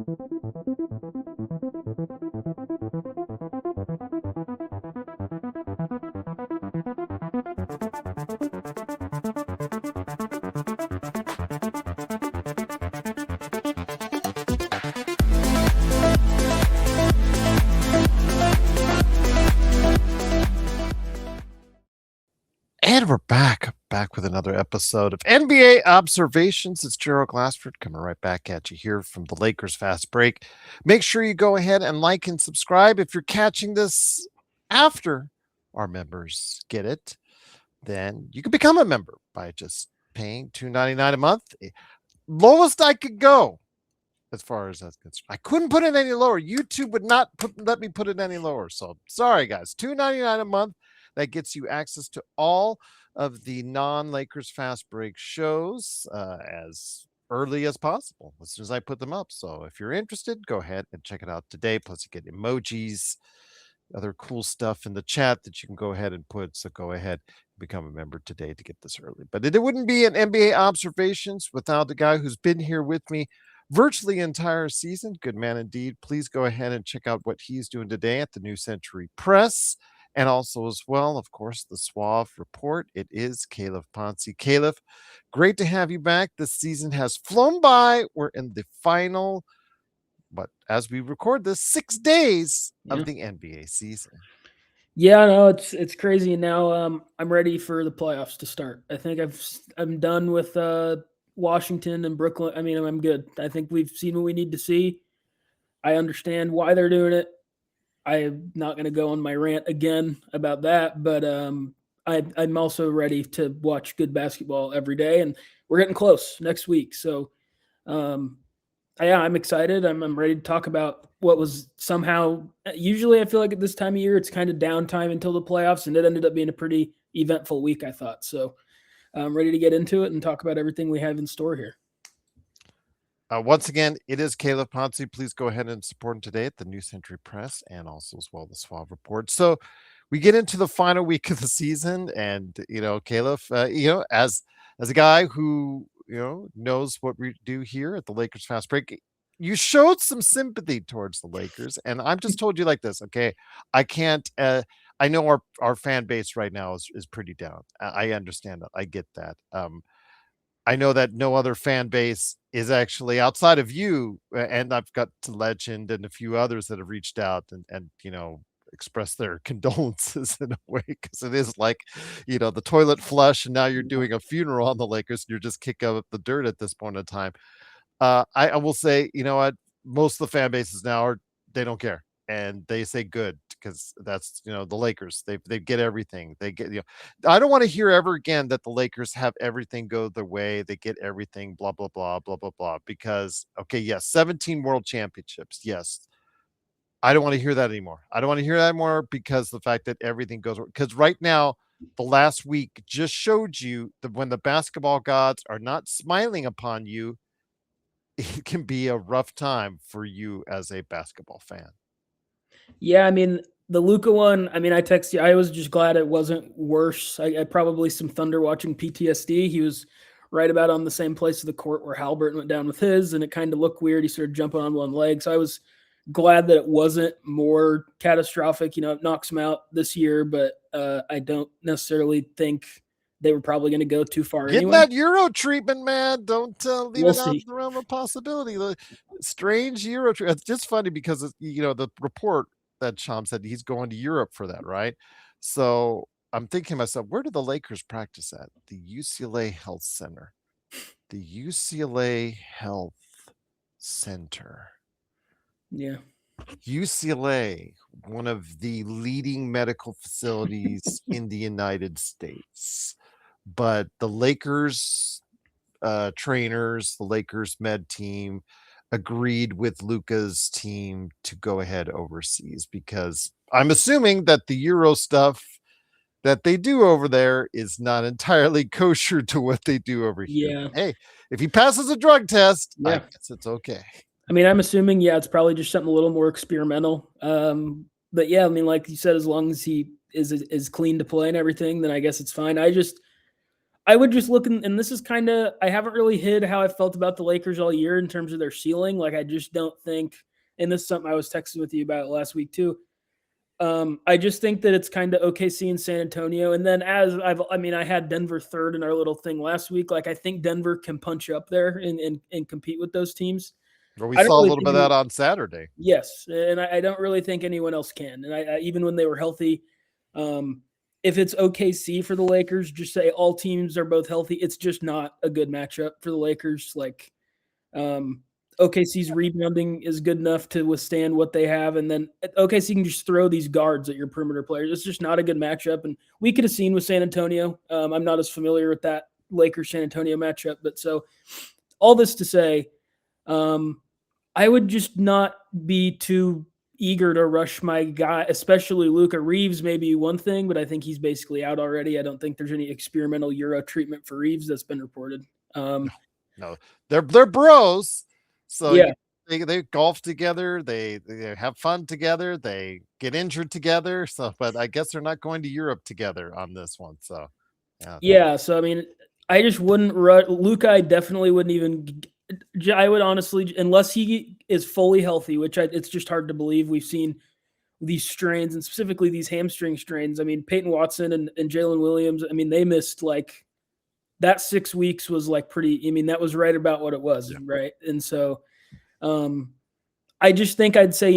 And we're back with another episode of NBA Observations. It's Gerald Glassford coming right back at you here from the Lakers Fast Break. Make sure you go ahead and like and subscribe. If you're catching this after our members get it, then you can become a member by just paying $2.99 a month. Lowest I could go as far as that's concerned. I couldn't put it any lower. YouTube would not let me put it any lower. So sorry, guys. $2.99 a month. That gets you access to all of the non-Lakers Fast Break shows as early as possible, as soon as I put them up. So if you're interested, go ahead and check it out today. Plus, you get emojis, other cool stuff in the chat that you can go ahead and put. So go ahead and become a member today to get this early. But it wouldn't be an NBA Observations without the guy who's been here with me virtually entire season. Good man indeed. Please go ahead and check out what he's doing today at the New Century Press. And also as well, of course, the Suave Report. It is Calif Poncy. Calif, great to have you back. This season has flown by. We're in the final, but as we record this, 6 days of the NBA season. Yeah, no, it's crazy. Now I'm ready for the playoffs to start. I think I'm done with Washington and Brooklyn. I mean, I'm good. I think we've seen what we need to see. I understand why they're doing it. I'm not going to go on my rant again about that, but I'm also ready to watch good basketball every day, and we're getting close next week. So, yeah, I'm excited. I'm ready to talk about what was somehow – usually I feel like at this time of year it's kind of downtime until the playoffs, and it ended up being a pretty eventful week, I thought. So I'm ready to get into it and talk about everything we have in store here. Once again, it is Calif Poncy. Please go ahead and support him today at the New Century Press and also as well the Suave Report. So we get into the final week of the season, and Calif, as a guy who knows what we do here at the Lakers Fast Break, you showed some sympathy towards the Lakers, and I've just told you like this, okay? I can't. I know our fan base right now is pretty down. I understand that. I get that. I know that no other fan base is actually outside of you, and I've got Legend and a few others that have reached out and expressed their condolences in a way, because it is like, the toilet flush, and now you're doing a funeral on the Lakers, and you're just kicking up the dirt at this point in time. I will say, what, most of the fan bases now they don't care, and they say good, because that's the Lakers. They get everything. They get I don't want to hear ever again that the Lakers have everything go their way. They get everything, blah blah blah blah blah blah. Because yes, 17 world championships. Yes, I don't want to hear that anymore. I don't want to hear that anymore, because the fact that everything goes, because right now the last week just showed you that when the basketball gods are not smiling upon you, it can be a rough time for you as a basketball fan. Yeah, I mean, the Luka one, I mean, I texted you. I was just glad it wasn't worse. I probably some Thunder watching PTSD. He was right about on the same place of the court where Halliburton went down with his, and it kind of looked weird. He started jumping on one leg. So I was glad that it wasn't more catastrophic. It knocks him out this year, but I don't necessarily think they were probably going to go too far anyway. That Euro treatment, man. Don't leave it out of the realm of possibility. The strange Euro treatment. It's just funny because, the report that Sham said he's going to Europe for that, right? So I'm thinking to myself, where do the Lakers practice at? The UCLA Health Center. The UCLA Health Center. Yeah. UCLA, one of the leading medical facilities in the United States. But the Lakers trainers, the Lakers med team, agreed with Luka's team to go ahead overseas, because I'm assuming that the Euro stuff that they do over there is not entirely kosher to what they do over here. Yeah. Hey, if he passes a drug test, I guess it's okay. I mean, I'm assuming, it's probably just something a little more experimental. But yeah, I mean, like you said, as long as he is clean to play and everything, then I guess it's fine. I would just look, and this is kind of, I haven't really hid how I felt about the Lakers all year in terms of their ceiling. Like, I just don't think, and this is something I was texting with you about last week too. I just think that it's kind of OKC and San Antonio. And then I had Denver third in our little thing last week. Like, I think Denver can punch up there and compete with those teams. Well, we I don't saw a really little bit of think that on Saturday. Yes, and I don't really think anyone else can. And I even when they were healthy, if it's OKC for the Lakers, just say all teams are both healthy. It's just not a good matchup for the Lakers. Like, OKC's rebounding is good enough to withstand what they have, and then OKC can just throw these guards at your perimeter players. It's just not a good matchup, and we could have seen with San Antonio. I'm not as familiar with that Lakers San Antonio matchup, but so all this to say, I would just not be too eager to rush my guy, especially Luka. Reeves may be one thing, but I think he's basically out already. I don't think there's any experimental Euro treatment for Reeves that's been reported. No, they're bros. So yeah, they golf together, they have fun together, they get injured together. So, but I guess they're not going to Europe together on this one. So, yeah. So I mean, I just wouldn't rush Luka. I definitely wouldn't even. I would honestly, unless he is fully healthy, which it's just hard to believe. We've seen these strains and specifically these hamstring strains. I mean, Peyton Watson and Jalen Williams. I mean, they missed like that 6 weeks was like pretty. I mean, that was right about what it was, Yeah. right? And so, I just think I'd say,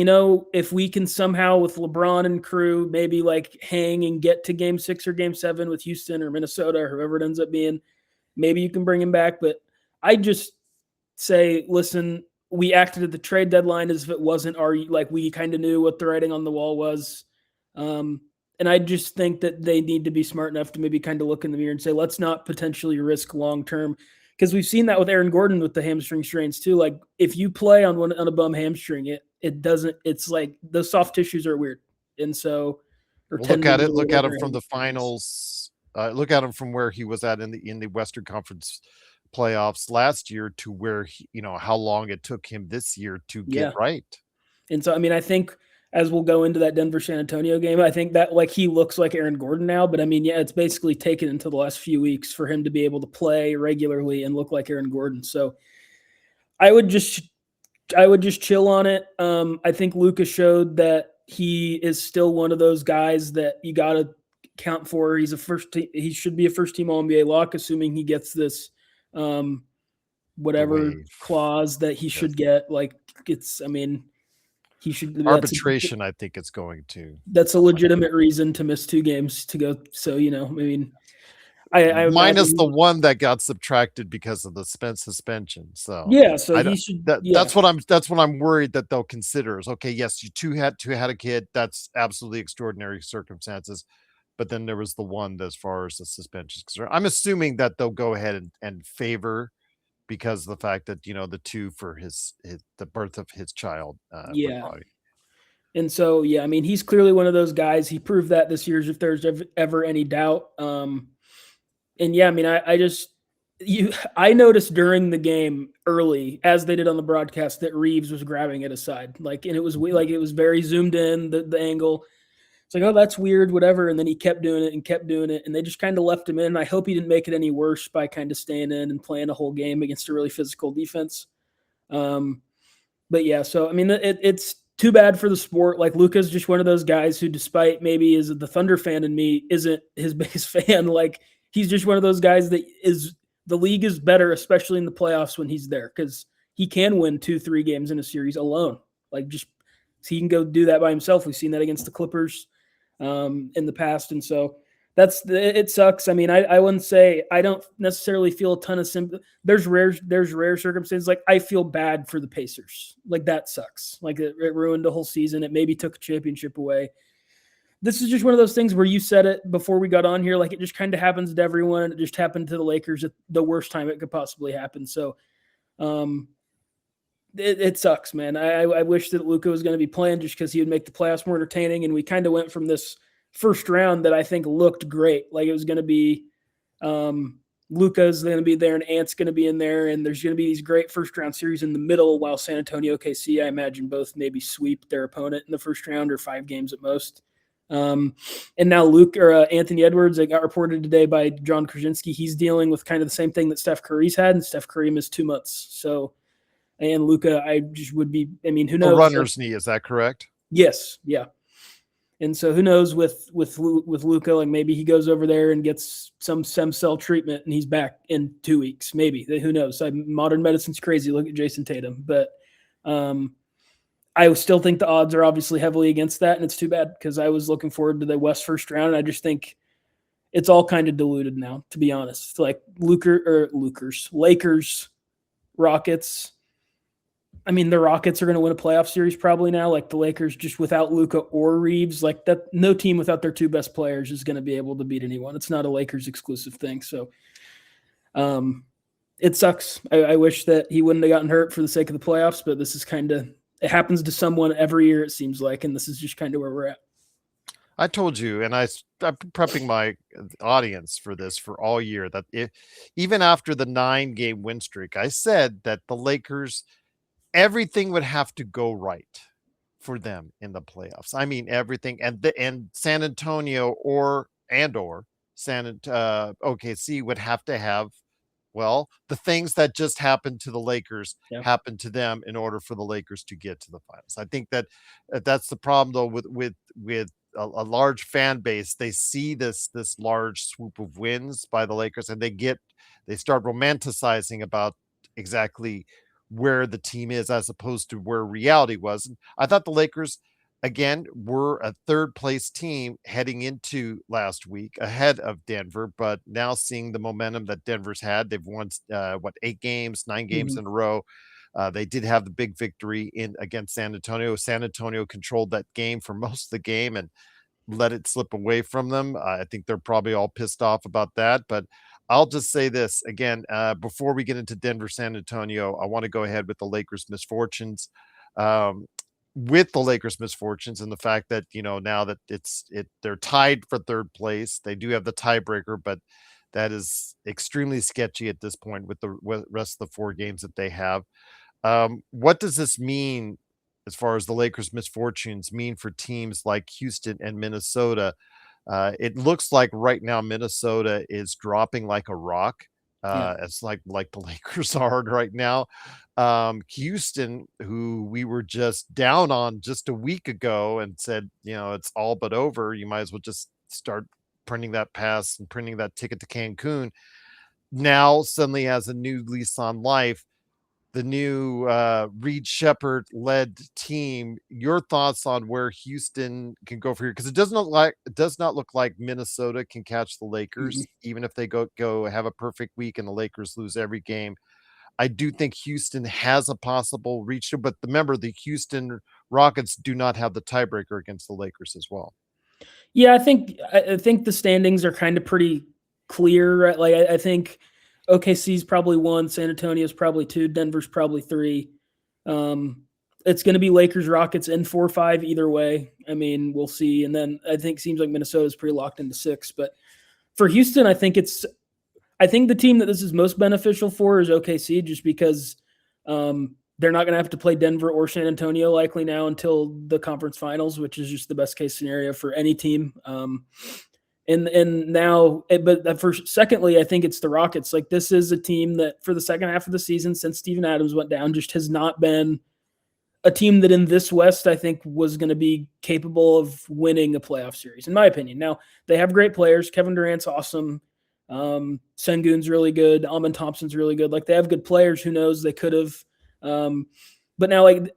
if we can somehow with LeBron and crew maybe like hang and get to Game 6 or Game 7 with Houston or Minnesota or whoever it ends up being, maybe you can bring him back. But I just say, listen, we acted at the trade deadline as if it wasn't we kind of knew what the writing on the wall was. And I just think that they need to be smart enough to maybe kind of look in the mirror and say, let's not potentially risk long-term, because we've seen that with Aaron Gordon with the hamstring strains too. Like, if you play on a bum hamstring, it's like the soft tissues are weird. And so, look at him from the finals. Look at him from where he was at in the Western Conference playoffs last year to where how long it took him this year to get right. And so, I mean, I think as we'll go into that Denver San Antonio game, I think that like he looks like Aaron Gordon now, but I mean, yeah, it's basically taken until the last few weeks for him to be able to play regularly and look like Aaron Gordon. So I would just chill on it. I think Luka showed that he is still one of those guys that you got to count for. He should be a first team All NBA lock, assuming he gets this whatever clause that he should get. Like, he should arbitration. I think it's going to. That's a legitimate reason to miss 2 games to go. So, I mean, I minus the one that got subtracted because of the suspension. So yeah, so he should. That's what I'm worried that they'll consider is, okay, yes, you had a kid. That's absolutely extraordinary circumstances. But then there was the one as far as the suspension is concerned. I'm assuming that they'll go ahead and favor, because of the fact that the 2 for the birth of his child. And so I mean, he's clearly one of those guys. He proved that this year, if there's ever any doubt. And I mean, I noticed during the game early, as they did on the broadcast, that Reeves was grabbing at his side, and it was very zoomed in, the angle. It's like, oh, that's weird, whatever. And then he kept doing it, and they just kind of left him in. I hope he didn't make it any worse by kind of staying in and playing a whole game against a really physical defense. But yeah, so I mean, it's too bad for the sport. Like, Luka's just one of those guys who, despite maybe is the Thunder fan in me, isn't his biggest fan. Like, he's just one of those guys that the league is better, especially in the playoffs when he's there, because he can win 2-3 games in a series alone. Like, just he can go do that by himself. We've seen that against the Clippers in the past. And so it sucks. I mean, I wouldn't say I don't necessarily feel a ton of sympathy. There's rare circumstances. Like, I feel bad for the Pacers. Like, that sucks. Like, it ruined the whole season. It maybe took a championship away. This is just one of those things where you said it before we got on here. Like, it just kind of happens to everyone. And it just happened to the Lakers at the worst time it could possibly happen. So, it sucks, man. I wish that Luka was going to be playing just because he would make the playoffs more entertaining. And we kind of went from this first round that I think looked great. Like, it was going to be Luka's going to be there and Ant's going to be in there. And there's going to be these great first round series in the middle, while San Antonio, OKC, I imagine both maybe sweep their opponent in the first round or 5 games at most. And now Anthony Edwards, it got reported today by John Krasinski, he's dealing with kind of the same thing that Steph Curry's had, and Steph Curry missed 2 months. So, and Luka, I just would be, I mean, who A knows? runner's knee, is that correct? Yes, yeah. And so who knows with Luka, like maybe he goes over there and gets some stem cell treatment and he's back in 2 weeks. Maybe, who knows? Modern medicine's crazy. Look at Jason Tatum, but I still think the odds are obviously heavily against that, and it's too bad because I was looking forward to the West first round, and I just think it's all kind of diluted now, to be honest. Like Lakers, Rockets. I mean, the Rockets are going to win a playoff series probably now. Like the Lakers, just without Luka or Reeves, like that, no team without their 2 best players is going to be able to beat anyone. It's not a Lakers exclusive thing. So, it sucks. I wish that he wouldn't have gotten hurt for the sake of the playoffs, but this is kind of, it happens to someone every year, it seems like, and this is just kind of where we're at. I told you, and I'm prepping my audience for this for all year, that even after the 9-game win streak, I said that the Lakers, everything would have to go right for them in the playoffs. I mean, everything. And San Antonio or OKC would have to have, well, the things that just happened to the Lakers happened to them in order for the Lakers to get to the finals. I think that that's the problem, though, with a large fan base. They see this large swoop of wins by the Lakers, and they start romanticizing about exactly where the team is as opposed to where reality was. And I thought the Lakers, again, were a third place team heading into last week ahead of Denver, but now seeing the momentum that Denver's had, they've won 8 games, 9 games in a row. They did have the big victory against San Antonio. San Antonio controlled that game for most of the game and let it slip away from them. I think they're probably all pissed off about that, but I'll just say this again, before we get into Denver, San Antonio, I want to go ahead with the Lakers misfortunes. With the Lakers misfortunes and the fact that, now that they're tied for third place, they do have the tiebreaker, but that is extremely sketchy at this point with the rest of the 4 games that they have. What does this mean as far as the Lakers misfortunes mean for teams like Houston and Minnesota? It looks like right now Minnesota is dropping like a rock. It's like the Lakers are right now. Houston, who we were just down on just a week ago and said, it's all but over. You might as well just start printing that pass and printing that ticket to Cancun. Now suddenly has a new lease on life. The new Reed Shepherd led team. Your thoughts on where Houston can go for here? Because it does not look like Minnesota can catch the Lakers, even if they go have a perfect week and the Lakers lose every game. I do think Houston has a possible reach, but remember, the Houston Rockets do not have the tiebreaker against the Lakers as well. Yeah, I think the standings are kind of pretty clear. Right? Like I think OKC's probably 1, San Antonio's probably 2, Denver's probably 3. It's going to be Lakers, Rockets in 4-5 either way. I mean, we'll see. And then I think it seems like Minnesota's pretty locked into 6. But for Houston, I think the team that this is most beneficial for is OKC, just because they're not going to have to play Denver or San Antonio likely now until the conference finals, which is just the best case scenario for any team. And now, but secondly, I think it's the Rockets. Like, this is a team that for the second half of the season, since Steven Adams went down, just has not been a team that in this West, I think, was going to be capable of winning a playoff series, in my opinion. Now, they have great players. Kevin Durant's awesome. Sengun's really good. Amon Thompson's really good. Like, they have good players. Who knows? They could have. But now, we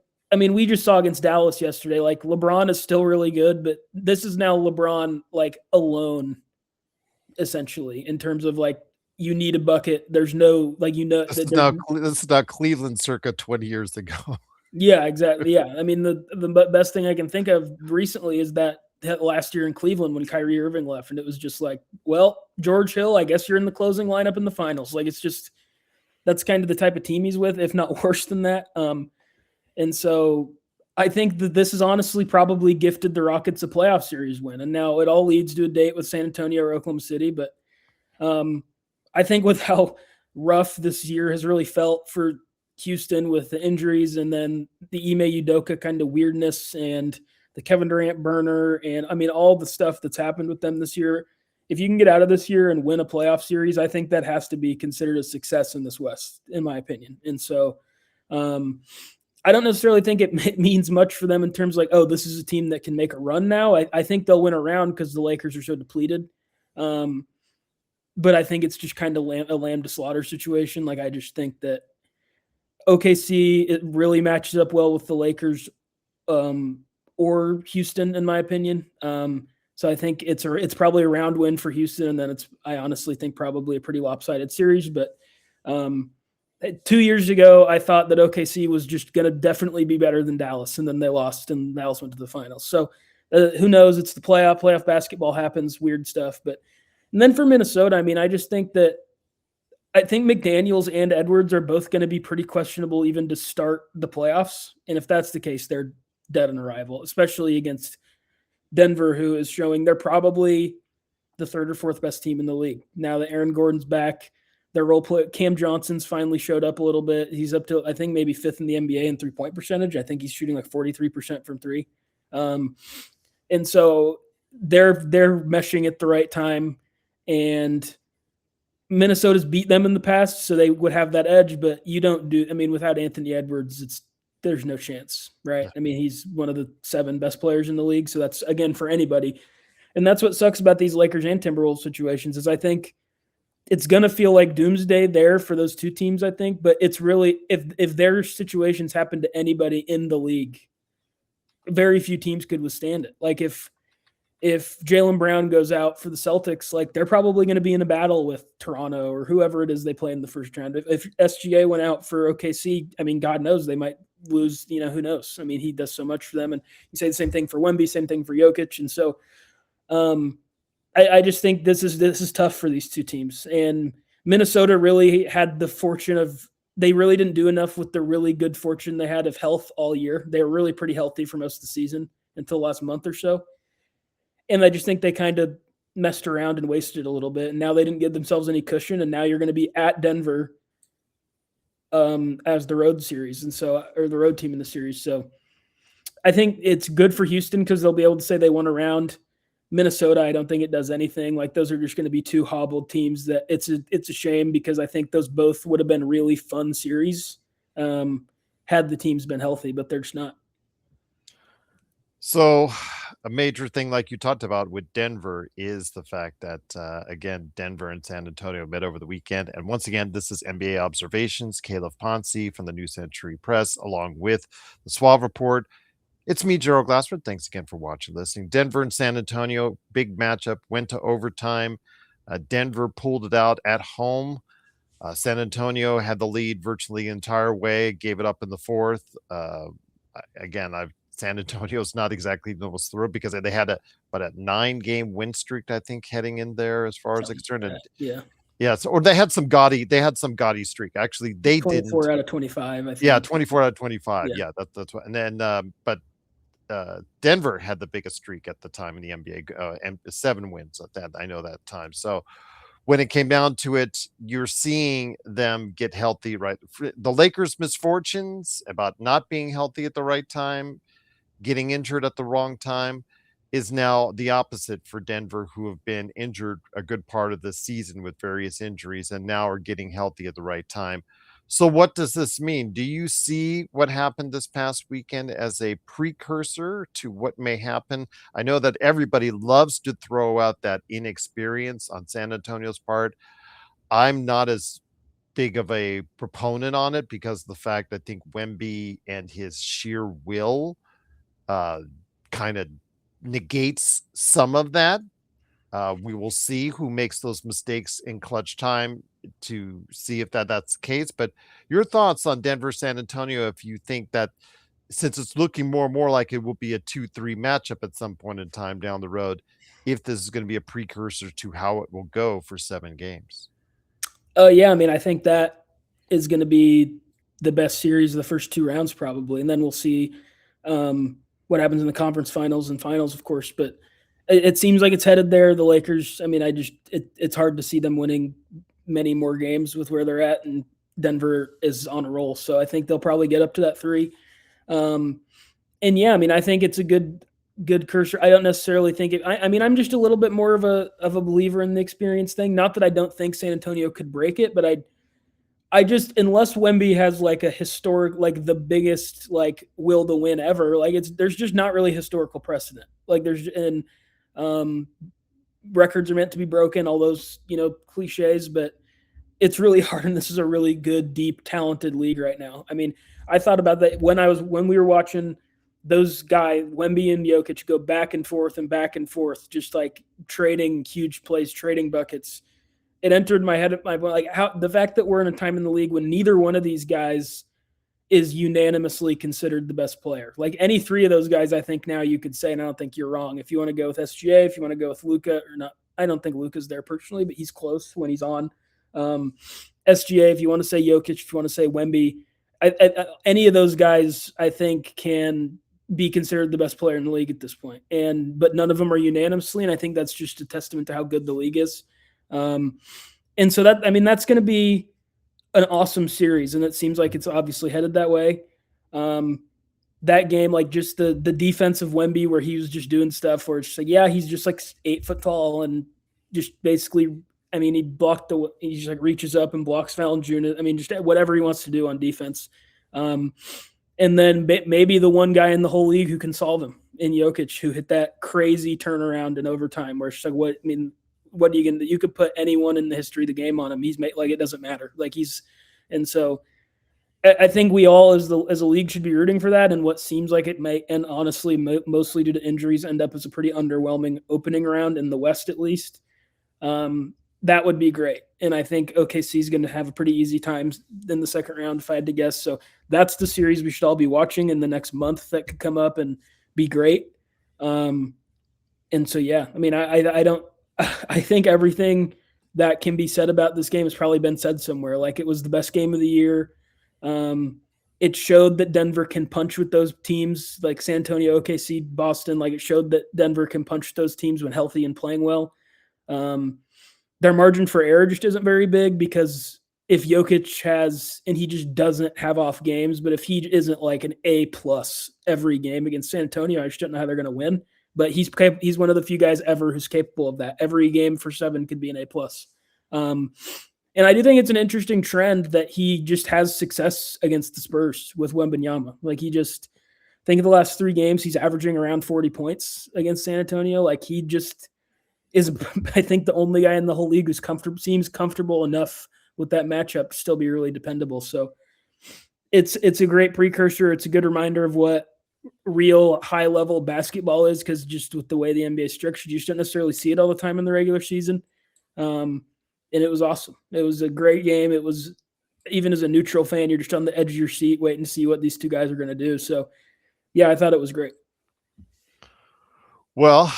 just saw against Dallas yesterday, like, LeBron is still really good, but this is now LeBron, like, alone, essentially, in terms of, like, you need a bucket. There's no, like, this is not Cleveland circa 20 years ago. Yeah, exactly. Yeah. I mean, the best thing I can think of recently is that last year in Cleveland when Kyrie Irving left, and it was just like, well, George Hill, I guess you're in the closing lineup in the finals. Like, it's just, that's kind of the type of team he's with, if not worse than that. And so I think that this has honestly probably gifted the Rockets a playoff series win. And now it all leads to a date with San Antonio or Oklahoma City. But I think with how rough this year has really felt for Houston with the injuries and then the Ime Udoka kind of weirdness and the Kevin Durant burner, and I mean all the stuff that's happened with them this year. If you can get out of this year and win a playoff series, I think that has to be considered a success in this West, in my opinion. And so I don't necessarily think it means much for them in terms of like, oh, this is a team that can make a run now. I think they'll win a round because the Lakers are so depleted. But I think it's just kind of a lamb to slaughter situation. Like, I just think that OKC, it really matches up well with the Lakers or Houston, in my opinion. So I think it's probably a round win for Houston, and then I honestly think probably a pretty lopsided series. But 2 years ago, I thought that OKC was just going to definitely be better than Dallas, and then they lost, and Dallas went to the finals. So who knows? It's the playoff basketball happens, weird stuff. And then for Minnesota, I mean, I think McDaniels and Edwards are both going to be pretty questionable even to start the playoffs. And if that's the case, they're dead on arrival, especially against Denver, who is showing they're probably the third or fourth best team in the league. Now that Aaron Gordon's back, their role play, Cam Johnson's finally showed up a little bit. He's up to, I think, maybe fifth in the NBA in three-point percentage. I think he's shooting like 43% from three. And so they're meshing at the right time. And Minnesota's beat them in the past, so they would have that edge. But without Anthony Edwards, there's no chance, right? I mean, he's one of the 7 best players in the league. So that's, again, for anybody. And that's what sucks about these Lakers and Timberwolves situations is I think it's going to feel like doomsday there for those two teams, I think. But it's really, if their situations happen to anybody in the league, very few teams could withstand it. Like if Jaylen Brown goes out for the Celtics, like they're probably going to be in a battle with Toronto or whoever it is they play in the first round. If SGA went out for OKC, I mean, God knows they might lose, who knows? I mean, he does so much for them. And you say the same thing for Wemby, same thing for Jokic. And so I just think this is tough for these two teams. And Minnesota really had the fortune of, they really didn't do enough with the really good fortune they had of health all year. They were really pretty healthy for most of the season until the last month or so. And I just think they kind of messed around and wasted a little bit. And now they didn't give themselves any cushion. And now you're going to be at Denver as the road series. And so, or the road team in the series. So I think it's good for Houston because they'll be able to say they won a round. Minnesota, I don't think it does anything. Like those are just going to be two hobbled teams that it's a shame because I think those both would have been really fun series had the teams been healthy, but they're just not. So a major thing like you talked about with Denver is the fact that, again, Denver and San Antonio met over the weekend. And once again, this is NBA Observations, Calif Poncy from the New Century Press, along with the Suave Report. It's me, Gerald Glassford. Thanks again for watching, listening. Denver and San Antonio, big matchup, went to overtime. Denver pulled it out at home. San Antonio had the lead virtually the entire way, gave it up in the fourth. San Antonio's not exactly the most thrilled because they had a 9-game win streak, I think, heading in there as far as concerned. Yeah. So, or they had some gaudy streak. Actually, they 24 out of 25. I think. Yeah, 24 out of 25. Yeah, that's what. And then, but Denver had the biggest streak at the time in the NBA, and 7 wins at that. I know that time. So when it came down to it, you're seeing them get healthy, right? The Lakers' misfortunes about not being healthy at the right time, getting injured at the wrong time, is now the opposite for Denver, who have been injured a good part of the season with various injuries and now are getting healthy at the right time. So what does this mean? Do you see what happened this past weekend as a precursor to what may happen? I know that everybody loves to throw out that inexperience on San Antonio's part. I'm not as big of a proponent on it because of the fact that I think Wemby and his sheer will kind of negates some of that. We will see who makes those mistakes in clutch time to see if that's the case. But your thoughts on Denver, San Antonio, if you think that since it's looking more and more like it will be a 2-3 matchup at some point in time down the road, if this is going to be a precursor to how it will go for 7 games. Yeah, I mean, I think that is going to be the best series of the first 2 rounds probably. And then we'll see what happens in the conference finals and finals, of course. But it seems like it's headed there. The Lakers, I mean, it's hard to see them winning many more games with where they're at, and Denver is on a roll. So I think they'll probably get up to that 3. And yeah, I mean, I think it's a good good cursor. I don't necessarily think it. I mean, I'm just a little bit more of a believer in the experience thing. Not that I don't think San Antonio could break it, but I just, unless Wemby has like a historic, like the biggest like will to win ever, like there's just not really historical precedent. Like there's and um, records are meant to be broken, all those cliches, but it's really hard. And this is a really good, deep, talented league right now. I mean, I thought about that when we were watching those guys, Wemby and Jokic, go back and forth, just like trading huge plays, trading buckets. It entered my head, like how the fact that we're in a time in the league when neither one of these guys is unanimously considered the best player. Like any three of those guys, I think now you could say, and I don't think you're wrong. If you want to go with SGA, if you want to go with Luka or not, I don't think Luka's there personally, but he's close when he's on. SGA, if you want to say Jokic, if you want to say Wemby, any of those guys, I think can be considered the best player in the league at this point. But none of them are unanimously, and I think that's just a testament to how good the league is. And so that's going to be an awesome series, and it seems like it's obviously headed that way. That game, like just the defense of Wemby, where he was just doing stuff where it's just like, yeah, he's just like 8 foot tall and just basically, I mean, he just like reaches up and blocks Valanciunas. I mean, just whatever he wants to do on defense. And then maybe the one guy in the whole league who can solve him in Jokic, who hit that crazy turnaround in overtime, where it's like, what are you gonna do? You could put anyone in the history of the game on him. He's made, like, it doesn't matter. And so I think we all as a league should be rooting for that. And what seems like it may, and honestly, mostly due to injuries, end up as a pretty underwhelming opening round in the West, at least. That would be great. And I think OKC is going to have a pretty easy time in the second round, if I had to guess. So that's the series we should all be watching in the next month that could come up and be great. And so, yeah, I mean, I think everything that can be said about this game has probably been said somewhere. Like, it was the best game of the year. It showed that Denver can punch with those teams like San Antonio, OKC, Boston. Like, it showed that Denver can punch those teams when healthy and playing well. Their margin for error just isn't very big, because if Jokic has, and he just doesn't have off games, but if he isn't like an A+ every game against San Antonio, I just don't know how they're going to win. But he's one of the few guys ever who's capable of that. Every game for 7 could be an A+. And I do think it's an interesting trend that he just has success against the Spurs with Wembanyama. Like, think of the last 3 games, he's averaging around 40 points against San Antonio. Like, he just is, I think, the only guy in the whole league who's seems comfortable enough with that matchup to still be really dependable. So it's a great precursor. It's a good reminder of what real high level basketball is, because just with the way the NBA is structured, you just don't necessarily see it all the time in the regular season. And it was awesome. It was a great game. It was, even as a neutral fan, you're just on the edge of your seat waiting to see what these two guys are going to do. So yeah, I thought it was great. Well,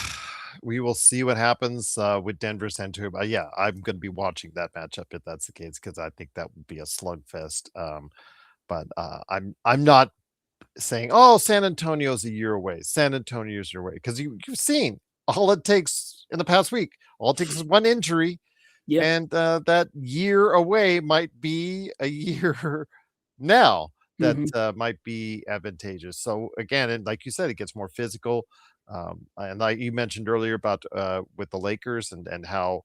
we will see what happens with Denver Center. But yeah, I'm going to be watching that matchup if that's the case, because I think that would be a slugfest. But I'm not saying, oh, San Antonio's a year away. San Antonio's your way, because you've seen all it takes in the past week. All it takes is one injury, and that year away might be a year now that might be advantageous. So again, and like you said, it gets more physical. And like you mentioned earlier about with the Lakers and how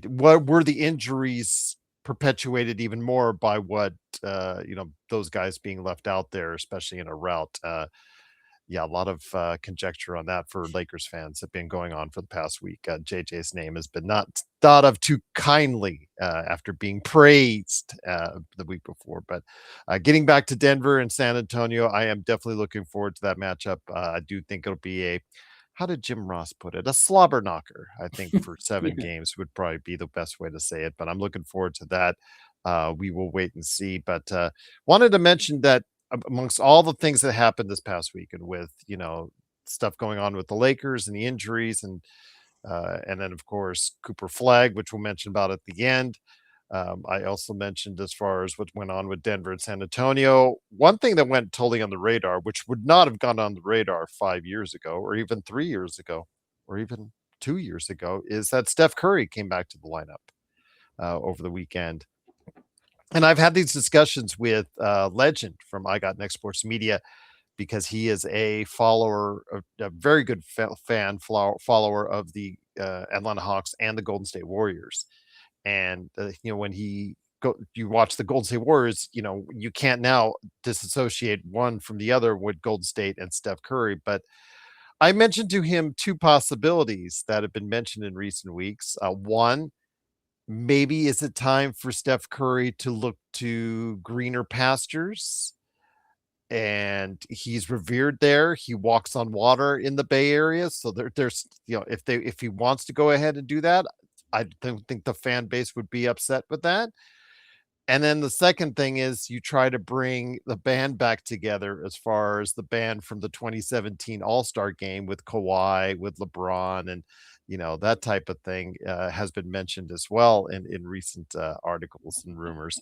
what were the injuries perpetuated even more by what those guys being left out there, especially in a route. Yeah, a lot of conjecture on that for Lakers fans have been going on for the past week. JJ's name has been not thought of too kindly after being praised the week before. But getting back to Denver and San Antonio, I am definitely looking forward to that matchup. I do think it'll be how did Jim Ross put it? A slobber knocker, I think, for 7 games would probably be the best way to say it. But I'm looking forward to that. We will wait and see. But wanted to mention that amongst all the things that happened this past week, and with stuff going on with the Lakers and the injuries, and then of course Cooper Flagg, which we'll mention about at the end. I also mentioned as far as what went on with Denver and San Antonio. One thing that went totally on the radar, which would not have gone on the radar 5 years ago, or even 3 years ago, or even 2 years ago, is that Steph Curry came back to the lineup over the weekend. And I've had these discussions with Legend from I Got Next Sports Media, because he is a follower, a very good follower of the Atlanta Hawks and the Golden State Warriors. And when you watch the Golden State Warriors, you can't now disassociate one from the other with Golden State and Steph Curry. But I mentioned to him two possibilities that have been mentioned in recent weeks. One, maybe is it time for Steph Curry to look to greener pastures? And he's revered there. He walks on water in the Bay Area, so there's if he wants to go ahead and do that, I don't think the fan base would be upset with that. And then the second thing is you try to bring the band back together as far as the band from the 2017 All-Star game with Kawhi, with LeBron, and that type of thing has been mentioned as well in recent articles and rumors.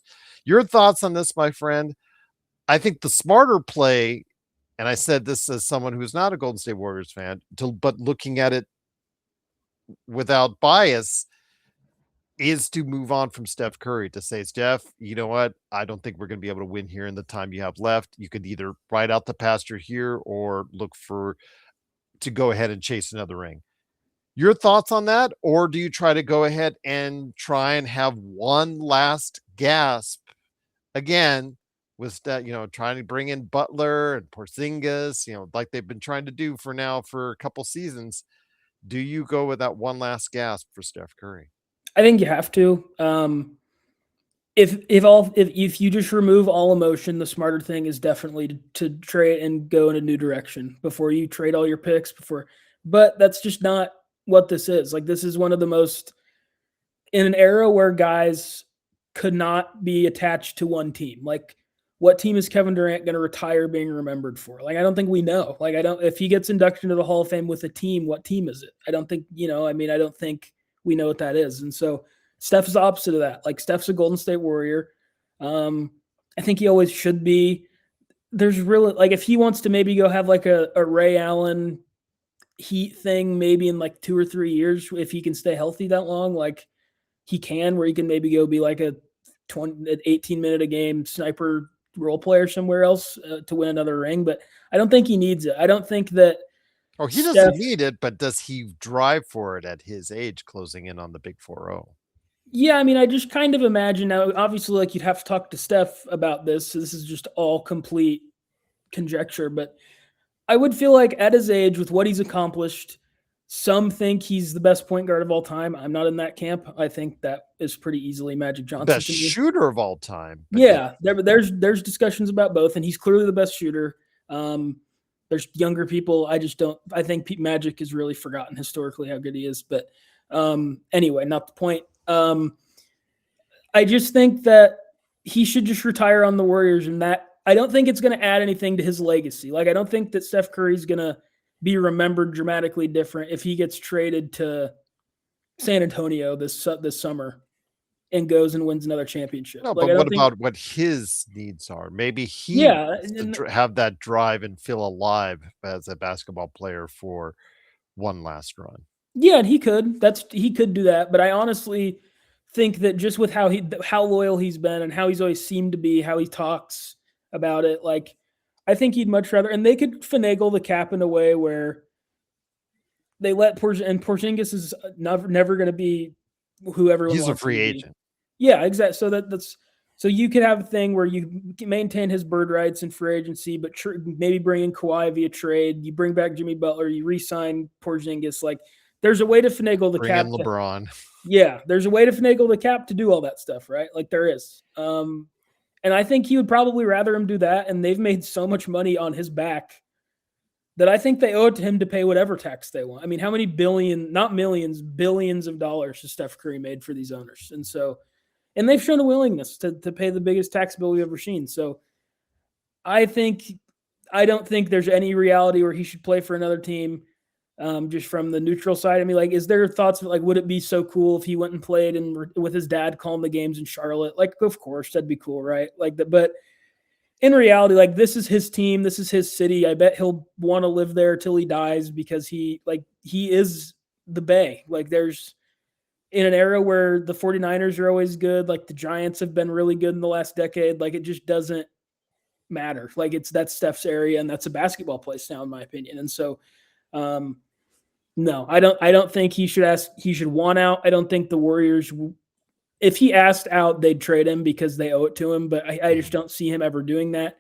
Your thoughts on this, my friend? I think the smarter play, and I said this as someone who's not a Golden State Warriors fan, but looking at it without bias, is to move on from Steph Curry, to say, Steph, you know what? I don't think we're going to be able to win here in the time you have left. You could either ride out the pasture here or look to go ahead and chase another ring. Your thoughts on that? Or do you try to go ahead and try and have one last gasp again with that, trying to bring in Butler and Porzingis, like they've been trying to do for a couple seasons? Do you go with that one last gasp for Steph Curry? I think you have to. If you just remove all emotion, the smarter thing is definitely to trade and go in a new direction before you trade all your picks. But that's just not what this is. Like, this is one of the most, in an era where guys could not be attached to one team. Like, what team is Kevin Durant going to retire being remembered for? Like, I don't think we know. Like, if he gets inducted into the Hall of Fame with a team, what team is it? I don't think, I don't think we know what that is. And so Steph is the opposite of that. Like, Steph's a Golden State Warrior. I think he always should be. There's really, like, if he wants to maybe go have like a Ray Allen Heat thing, maybe in like 2 or 3 years, if he can stay healthy that long, like he can, where he can maybe go be like a 18-minute a game sniper role player somewhere else to win another ring. But I don't think he needs it. I don't think that. Oh, he doesn't need it, but does he drive for it at his age, closing in on the big 4-0? Yeah, I mean, I just kind of imagine now, obviously, like, you'd have to talk to Steph about this. So this is just all complete conjecture, but I would feel like at his age, with what he's accomplished, some think he's the best point guard of all time. I'm not in that camp. I think that is pretty easily Magic Johnson. Best shooter of all time. Yeah, there's discussions about both, and he's clearly the best shooter. There's younger people. I think Magic is really forgotten historically how good he is. But anyway, not the point. I just think that he should just retire on the Warriors, and that I don't think it's going to add anything to his legacy. Like, I don't think that Steph Curry's going to be remembered dramatically different if he gets traded to San Antonio this summer and goes and wins another championship. No, but what about what his needs are? Maybe he wants to have that drive and feel alive as a basketball player for one last run. Yeah, and he could do that. But I honestly think that just with how loyal he's been and how he's always seemed to be, how he talks about it, like, I think he'd much rather, and they could finagle the cap in a way where they let Porzingis is never going to be whoever. He's a free agent. Yeah, exactly. So you could have a thing where you maintain his bird rights in free agency, but maybe bring in Kawhi via trade. You bring back Jimmy Butler. You re-sign Porzingis. Like, there's a way to finagle the cap. Bring in LeBron. Yeah, there's a way to finagle the cap to do all that stuff, right? Like, there is. And I think he would probably rather him do that. And they've made so much money on his back that I think they owe it to him to pay whatever tax they want. I mean, how many not millions, billions of dollars has Steph Curry made for these owners? And they've shown a willingness to pay the biggest tax bill we've ever seen. So I don't think there's any reality where he should play for another team. Just from the neutral side. I mean, like, is there thoughts of, like, would it be so cool if he went and played with his dad calling the games in Charlotte? Like, of course, that'd be cool, right? Like that, but in reality, like, this is his team, this is his city. I bet he'll want to live there till he dies because he is the Bay. Like, there's, in an era where the 49ers are always good, like the Giants have been really good in the last decade, like, it just doesn't matter. Like that's Steph's area, and that's a basketball place now, in my opinion. And so, no, I don't think he should ask. He should want out. I don't think the Warriors, if he asked out, they'd trade him because they owe it to him. But I just don't see him ever doing that,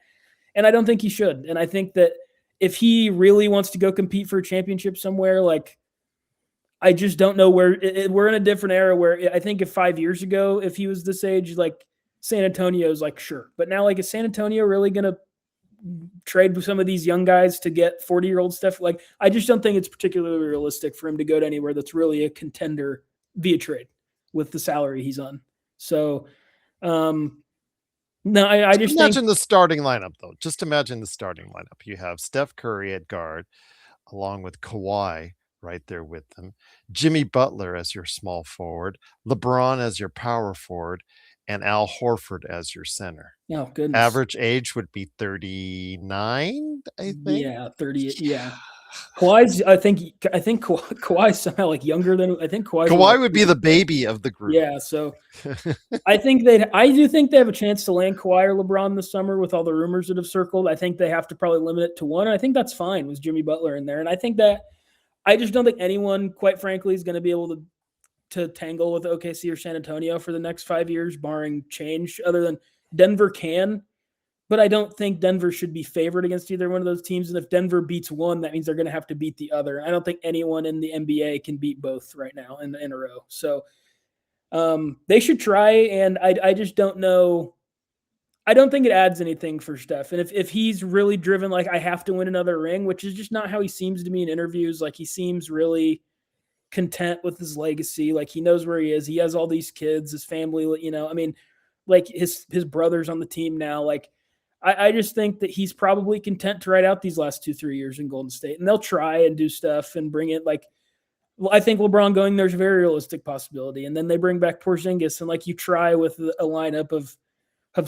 and I don't think he should. And I think that if he really wants to go compete for a championship somewhere, like I just don't know where we're in a different era where I think if 5 years ago, if he was this age, like San Antonio's like, sure. But now, like, is San Antonio really going to trade with some of these young guys to get 40-year-old stuff? Like, I just don't think it's particularly realistic for him to go to anywhere that's really a contender via trade with the salary he's on. So, no, I just imagine think the starting lineup, though. Just imagine the starting lineup. You have Steph Curry at guard, along with Kawhi right there with them, Jimmy Butler as your small forward, LeBron as your power forward, and Al Horford as your center. oh goodness, Average age would be 39, I think. yeah, 30, yeah. Kawhi's, I think Kawhi's somehow like younger than I think Kawhi's. Kawhi would be the baby of the group. Yeah, so I do think they have a chance to land Kawhi or LeBron this summer with all the rumors that have circled. I think they have to probably limit it to one. And I think that's fine with Jimmy Butler in there. And I think that I just don't think anyone, quite frankly, is going to be able to tangle with OKC or San Antonio for the next 5 years, barring change. Other than Denver can, but I don't think Denver should be favored against either one of those teams. And if Denver beats one, that means they're going to have to beat the other. I don't think anyone in the NBA can beat both right now in a row. So they should try, and I just don't know. I don't think it adds anything for Steph. And if he's really driven, like, I have to win another ring, which is just not how he seems to me in interviews. Like, he seems really content with his legacy. Like, he knows where he is. He has all these kids, his family, I mean, like his brother's on the team now. Like, I just think that he's probably content to ride out these last 2-3 years in Golden State, and they'll try and do stuff and bring it. Like, well, I think LeBron going there's a very realistic possibility, and then they bring back Porzingis, and like you try with a lineup of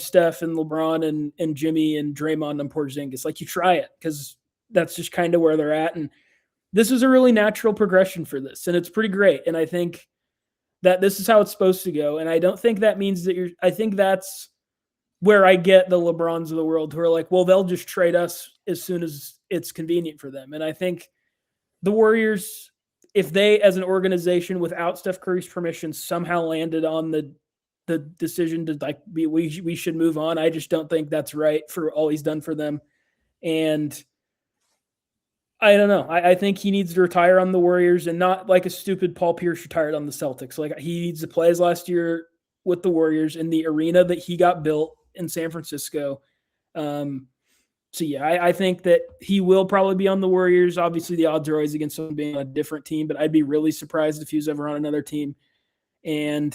Steph and LeBron and Jimmy and Draymond and Porzingis. Like, you try it because that's just kind of where they're at, and this is a really natural progression for this, and it's pretty great. And I think that this is how it's supposed to go, and I don't think that means that I think that's where I get the LeBrons of the world who are like, well, they'll just trade us as soon as it's convenient for them. And I think the Warriors, if they, as an organization, without Steph Curry's permission, somehow landed on the decision to like we should move on, I just don't think that's right for all he's done for them. And I don't know. I think he needs to retire on the Warriors, and not like a stupid Paul Pierce retired on the Celtics. Like, he needs to play his last year with the Warriors in the arena that he got built in San Francisco. So yeah, I think that he will probably be on the Warriors. Obviously, the odds are always against him being on a different team, but I'd be really surprised if he was ever on another team. And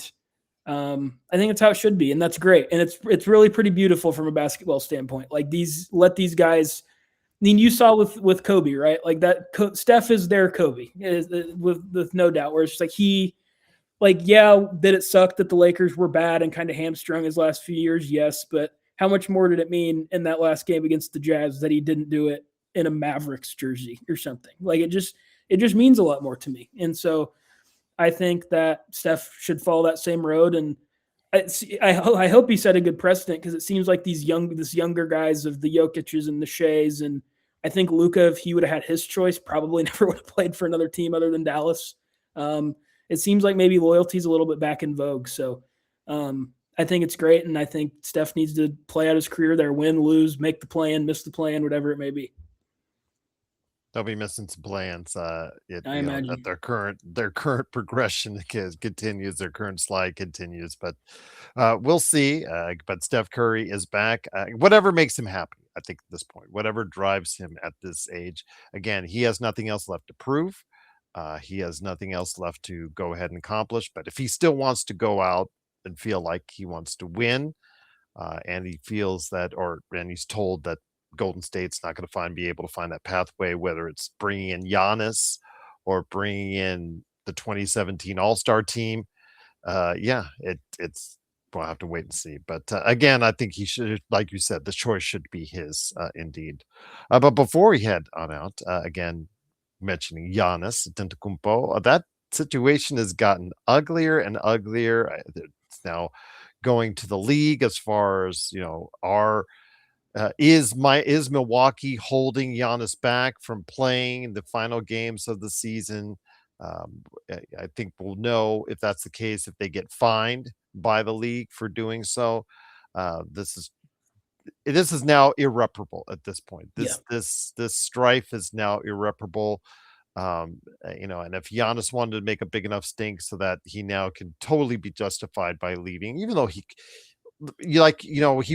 I think that's how it should be, and that's great. And it's really pretty beautiful from a basketball standpoint. Like, let these guys. I mean, you saw with Kobe, right? Like that, Steph is their Kobe, with no doubt. Where it's like, yeah, did it suck that the Lakers were bad and kind of hamstrung his last few years? Yes, but how much more did it mean in that last game against the Jazz that he didn't do it in a Mavericks jersey or something? Like, it just means a lot more to me. And so I think that Steph should follow that same road. And I hope he set a good precedent, because it seems like this younger guys of the Jokic's and the Sheas, and I think Luka, if he would have had his choice, probably never would have played for another team other than Dallas. It seems like maybe loyalty is a little bit back in vogue. So I think it's great, and I think Steph needs to play out his career there, win, lose, make the plan, miss the plan, whatever it may be. They'll be missing some plans. I imagine that their current progression continues, their current slide continues. But we'll see. But Steph Curry is back. Whatever makes him happy, I think at this point, whatever drives him at this age. Again, he has nothing else left to prove. He has nothing else left to go ahead and accomplish. But if he still wants to go out and feel like he wants to win, and he feels that, and he's told that Golden State's not going to be able to find that pathway, whether it's bringing in Giannis or bringing in the 2017 All-Star team. It's we'll have to wait and see. But again, I think he should, like you said, the choice should be his, indeed. But before we head on out, again, mentioning Giannis Antetokounmpo, that situation has gotten uglier and uglier. It's now going to the league as far as our Is Milwaukee holding Giannis back from playing the final games of the season? I think we'll know if that's the case if they get fined by the league for doing so. This is now irreparable at this point. Yeah. This strife is now irreparable. And if Giannis wanted to make a big enough stink so that he now can totally be justified by leaving, even though he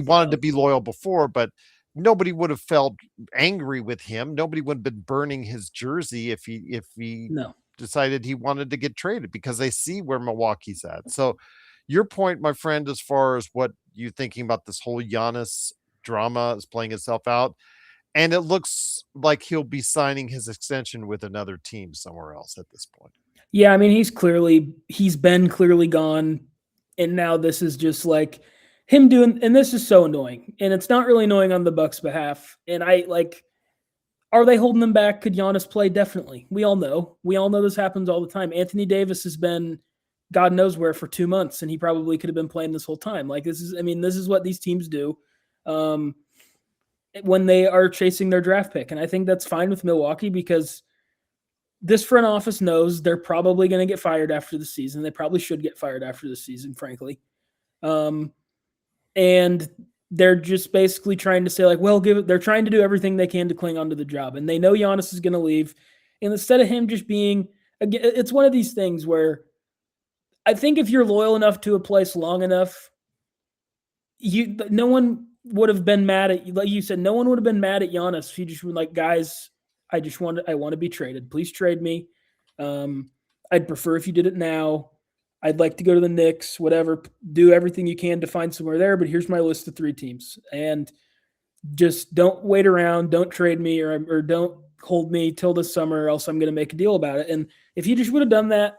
wanted to be loyal before, but nobody would have felt angry with him. Nobody would have been burning his jersey if he No. decided he wanted to get traded because they see where Milwaukee's at. So your point, my friend, as far as what you thinking about this whole Giannis drama is playing itself out, and it looks like he'll be signing his extension with another team somewhere else at this point. Yeah, I mean, he's been clearly gone, and now this is just like him doing, and this is so annoying, and it's not really annoying on the Bucks' behalf. And are they holding them back? Could Giannis play? Definitely. We all know this happens all the time. Anthony Davis has been God knows where for 2 months, and he probably could have been playing this whole time. This is what these teams do. When they are chasing their draft pick. And I think that's fine with Milwaukee because this front office knows they're probably going to get fired after the season. They probably should get fired after the season, frankly. And they're just basically trying to say, they're trying to do everything they can to cling onto the job. And they know Giannis is going to leave. And instead of him just being, again, it's one of these things where I think if you're loyal enough to a place long enough, no one would have been mad at you. Like you said, no one would have been mad at Giannis if he just been like, guys, I want to be traded. Please trade me. I'd prefer if you did it now. I'd like to go to the Knicks, whatever, do everything you can to find somewhere there. But here's my list of 3 teams, and just don't wait around. Don't trade me or don't hold me till this summer, or else I'm going to make a deal about it. And if he just would have done that,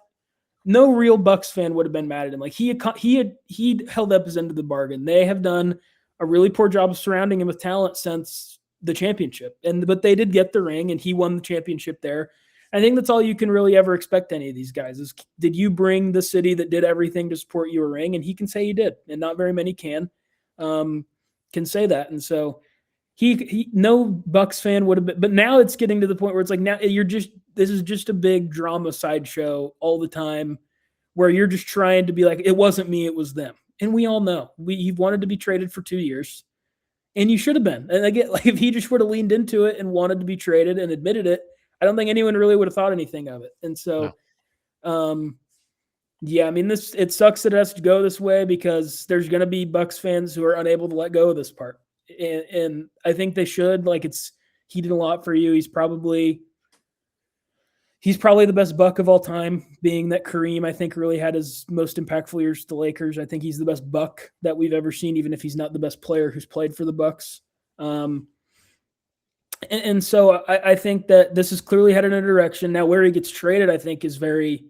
no real Bucks fan would have been mad at him. Like he'd held up his end of the bargain. They have done a really poor job of surrounding him with talent since the championship. But they did get the ring, and he won the championship there. I think that's all you can really ever expect any of these guys is, did you bring the city that did everything to support you a ring? And he can say he did, and not very many can say that. And so he no Bucks fan would have been, but now it's getting to the point where it's like, now this is just a big drama sideshow all the time where you're just trying to be like, it wasn't me, it was them. And we all know you've wanted to be traded for 2 years, and you should have been. And again, if he just would have leaned into it and wanted to be traded and admitted it, I don't think anyone really would have thought anything of it. And so, yeah, I mean, it sucks that it has to go this way because there's going to be Bucks fans who are unable to let go of this part. And I think they should. He did a lot for you. He's probably the best Buck of all time, being that Kareem, I think, really had his most impactful years to the Lakers. I think he's the best Buck that we've ever seen, even if he's not the best player who's played for the Bucks. And so I think that this is clearly headed in a direction. Now, where he gets traded, I think, is very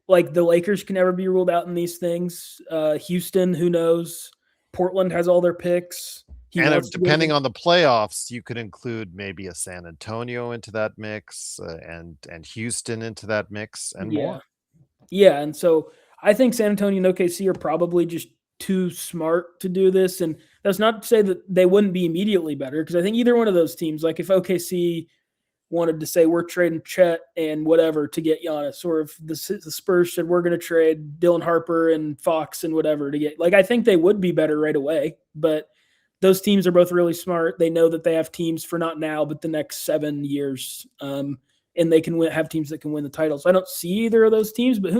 the Lakers can never be ruled out in these things. Houston, who knows? Portland has all their picks. And depending on the playoffs, you could include maybe a San Antonio into that mix and Houston into that mix and more. Yeah, and so I think San Antonio and OKC are probably just too smart to do this. And that's not to say that they wouldn't be immediately better, because I think either one of those teams, like if OKC wanted to say we're trading Chet and whatever to get Giannis, or if the Spurs said we're going to trade Dylan Harper and Fox and whatever to get, I think they would be better right away. But those teams are both really smart. They know that they have teams for not now, but the next 7 years. And they can have teams that can win the title. So I don't see either of those teams, but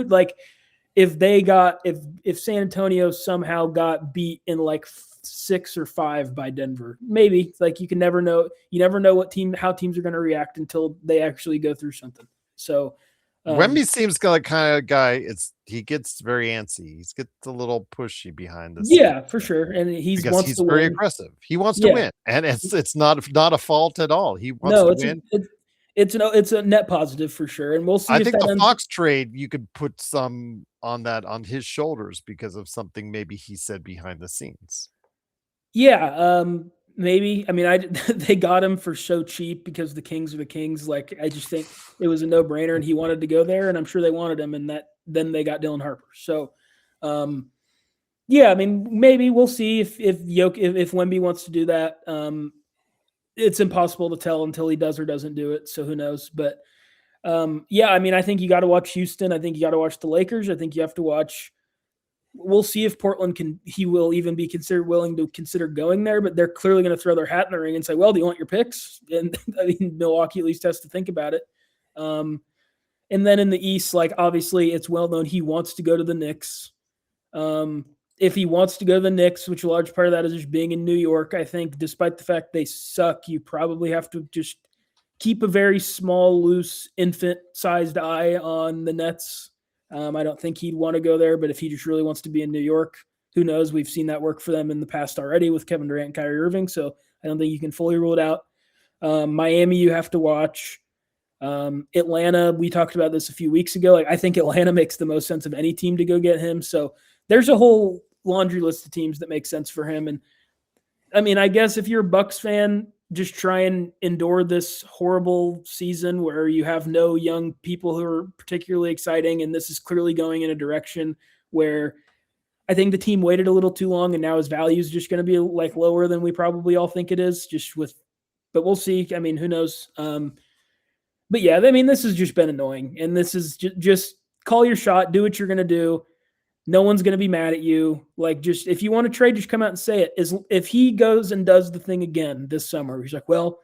if San Antonio somehow got beat in 6 or 5 by Denver, maybe you can never know. You never know how teams are going to react until they actually go through something. So Wemby seems like kind of guy. He gets very antsy. He gets a little pushy behind this. Yeah, for sure. And he's very aggressive. He wants to win, and it's not a fault at all. He wants to win. It's a net positive for sure, and we'll see. I think the Fox trade, you could put some on his shoulders because of something maybe he said behind the scenes. Yeah, maybe. I mean, they got him for so cheap because the Kings are the Kings. I just think it was a no-brainer, and he wanted to go there, and I'm sure they wanted him, and then they got Dylan Harper. So, Yeah, I mean, maybe we'll see if Wemby wants to do that. It's impossible to tell until he does or doesn't do it. So who knows? But yeah, I mean, I think you got to watch Houston. I think you got to watch the Lakers. I think you have to watch. We'll see if Portland he will even be willing to consider going there. But they're clearly going to throw their hat in the ring and say, "Well, do you want your picks?" And I mean, Milwaukee at least has to think about it. And then in the East, like obviously, it's well known he wants to go to the Knicks. If he wants to go to the Knicks, which a large part of that is just being in New York, I think despite the fact they suck, you probably have to just keep a very small, loose, infant-sized eye on the Nets. I don't think he'd want to go there, but if he just really wants to be in New York, who knows? We've seen that work for them in the past already with Kevin Durant and Kyrie Irving, so I don't think you can fully rule it out. Miami, you have to watch. Atlanta, we talked about this a few weeks ago. Like, I think Atlanta makes the most sense of any team to go get him. So there's a whole laundry list of teams that make sense for him. And I mean, I guess if you're a Bucks fan, just try and endure this horrible season where you have no young people who are particularly exciting. And this is clearly going in a direction where I think the team waited a little too long and now his value is just going to be like lower than we probably all think it is but we'll see. I mean, who knows? But yeah, I mean, this has just been annoying. And this is just call your shot, do what you're going to do. No one's going to be mad at you. Like, just if you want to trade, just come out and say it. If he goes and does the thing again this summer, he's like, well,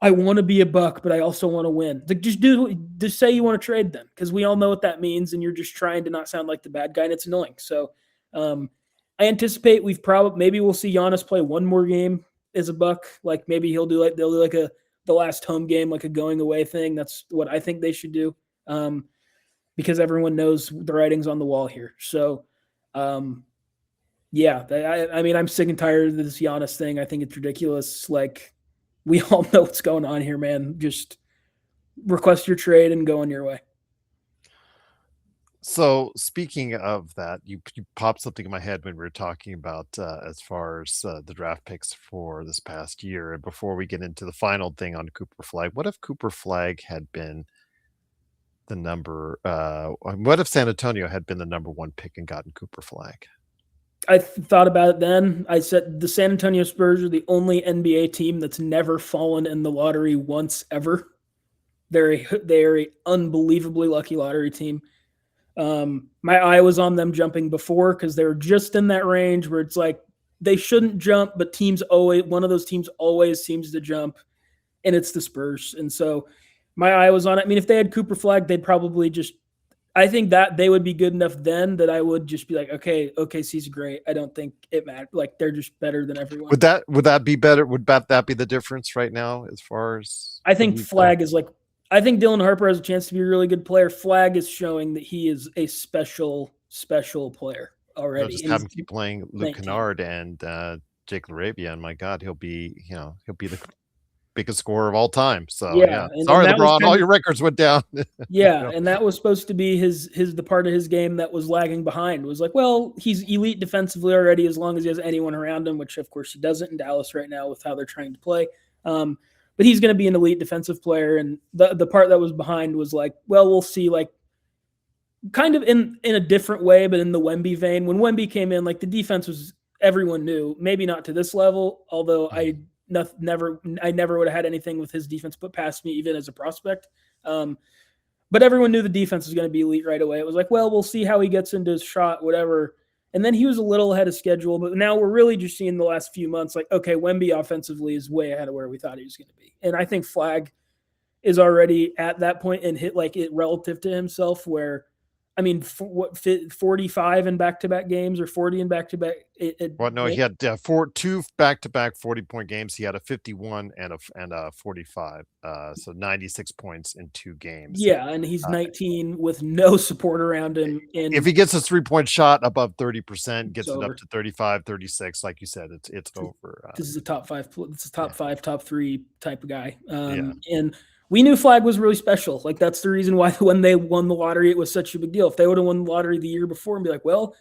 I want to be a Buck, but I also want to win. Like, just say you want to trade them, because we all know what that means, and you're just trying to not sound like the bad guy, and it's annoying. So I anticipate maybe we'll see Giannis play one more game as a Buck. Like maybe they'll do like the last home game, like a going away thing. That's what I think they should do. Because everyone knows the writing's on the wall here. So, yeah, I mean, I'm sick and tired of this Giannis thing. I think it's ridiculous. Like, we all know what's going on here, man. Just request your trade and go on your way. So speaking of that, you popped something in my head when we were talking about as far as the draft picks for this past year. And before we get into the final thing on Cooper Flagg, what if Cooper Flagg had been the what if San Antonio had been the number one pick and gotten Cooper Flagg? I thought about it then. I said the San Antonio Spurs are the only NBA team that's never fallen in the lottery once ever. They are a unbelievably lucky lottery team. My eye was on them jumping before because they were just in that range where it's like they shouldn't jump, but one of those teams always seems to jump, and it's the Spurs. And so my eye was on it. I mean, if they had Cooper Flagg, they'd probably I think that they would be good enough then that I would just be like, okay, OKC's great. I don't think it matters. Like, they're just better than everyone. Would that be better? Would that be the difference right now as far as I think Flagg is like, I think Dylan Harper has a chance to be a really good player. Flagg is showing that he is a special player already. Just have him keep playing Luke Kennard and Jake LaRavia, and my God, he'll be the biggest scorer of all time. So yeah. Sorry, LeBron, all your records went down. Yeah, and that was supposed to be the part of his game that was lagging behind. It was like, well, he's elite defensively already as long as he has anyone around him, which of course he doesn't in Dallas right now with how they're trying to play. But he's going to be an elite defensive player, and the part that was behind was like, well, we'll see, like kind of in a different way, but in the Wemby vein. When Wemby came in, like the defense was everyone knew, maybe not to this level, although I never would have had anything with his defense put past me, even as a prospect. But everyone knew the defense was going to be elite right away. It was like, well, we'll see how he gets into his shot, whatever. And then he was a little ahead of schedule, but now we're really just seeing the last few months, like, okay, Wemby offensively is way ahead of where we thought he was going to be. And I think Flagg is already at that point and hit like it relative to himself where, I mean, 45 in back-to-back games or 40 in back-to-back? He had two back-to-back 40-point games. He had a 51 and a 45, so 96 points in 2 games. Yeah, and he's 19 with no support around him. If he gets a 3-point shot above 30%, gets it up to 35, 36, like you said, it's over. This is a top 5. This is top 5, top 3 type of guy. And we knew Flagg was really special. Like, that's the reason why when they won the lottery, it was such a big deal. If they would have won the lottery the year before and be like, well,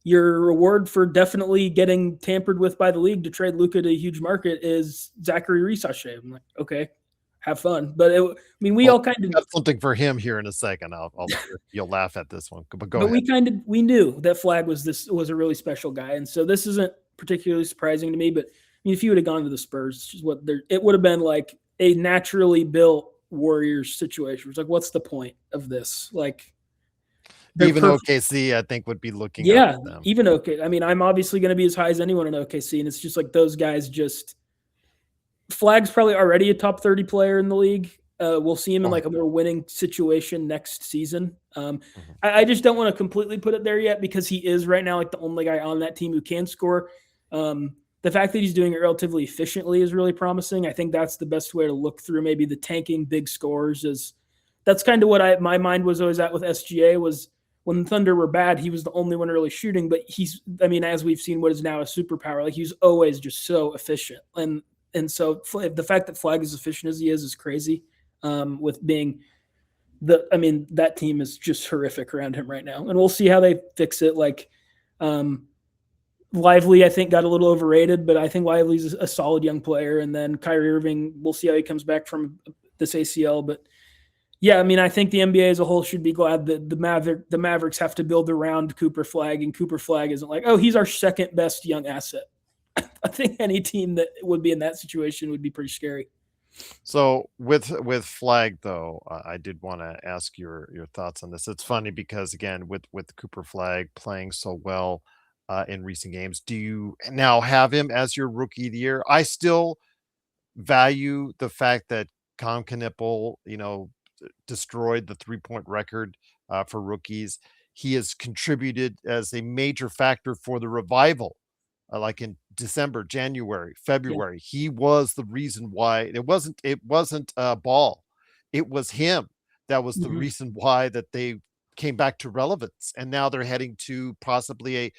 your reward for definitely getting tampered with by the league to trade Luka to a huge market is Zachary Risacher. I'm like, okay, have fun. But we Well, all kind of, got something for him here in a second. You'll laugh at this one, but go but ahead. we knew that Flagg was a really special guy, and so this isn't particularly surprising to me. But if you would have gone to the Spurs, it would have been like a naturally built Warriors situation. It's like, what's the point of this? Like, they're Even perfect. OKC, I think, would be looking up Yeah, at them. even OK. I mean, I'm obviously going to be as high as anyone in OKC, and it's just like those guys just. Flagg's probably already a top 30 player in the league. We'll see him in like a more winning situation next season. I just don't want to completely put it there yet because he is right now like the only guy on that team who can score. The fact that he's doing it relatively efficiently is really promising. I think that's the best way to look through maybe the tanking big scores. That's kind of what my mind was always at with SGA was when the Thunder were bad, he was the only one really shooting. But as we've seen, what is now a superpower, like he's always just so efficient. And so the fact that Flagg is efficient as he is crazy. With being that team is just horrific around him right now, and we'll see how they fix it. Like, Lively, I think, got a little overrated, but I think Lively's a solid young player. And then Kyrie Irving, we'll see how he comes back from this ACL. But yeah, I think the NBA as a whole should be glad that the Mavericks have to build around Cooper Flagg, and Cooper Flagg isn't like, oh, he's our second best young asset. I think any team that would be in that situation would be pretty scary. So with Flagg though, I did want to ask your thoughts on this. It's funny because again, with Cooper Flagg playing so well in recent games, do you now have him as your rookie of the year? I still value the fact that Con Knipple, destroyed the 3-point record for rookies. He has contributed as a major factor for the revival like in December, January, Yeah. February. He was the reason why it wasn't Ball. It was him that was the Mm-hmm. reason why that they came back to relevance. And now they're heading to possibly a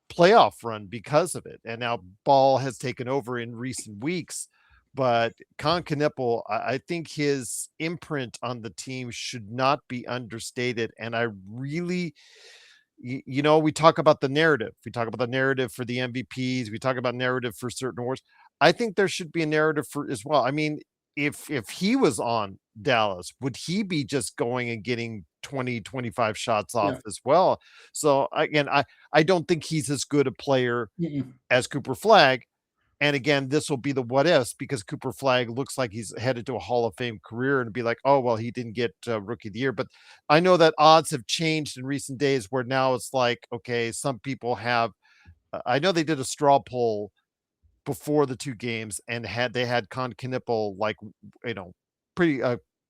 playoff run because of it. And now Ball has taken over in recent weeks. But Con Knipple, I think his imprint on the team should not be understated. And I really we talk about the narrative. We talk about the narrative for the MVPs. We talk about narrative for certain awards. I think there should be a narrative for as well. I mean, if he was on Dallas, would he be just going and getting 20, 25 shots off Yeah. as well? So again, I don't think he's as good a player Mm-mm. as Cooper Flagg. And again, this will be the what ifs because Cooper Flagg looks like he's headed to a Hall of Fame career and be like, oh, well, he didn't get rookie of the year. But I know that odds have changed in recent days where now it's like, okay, some people have, I know they did a straw poll before the two games and they had Con Knipple like, you know, pretty,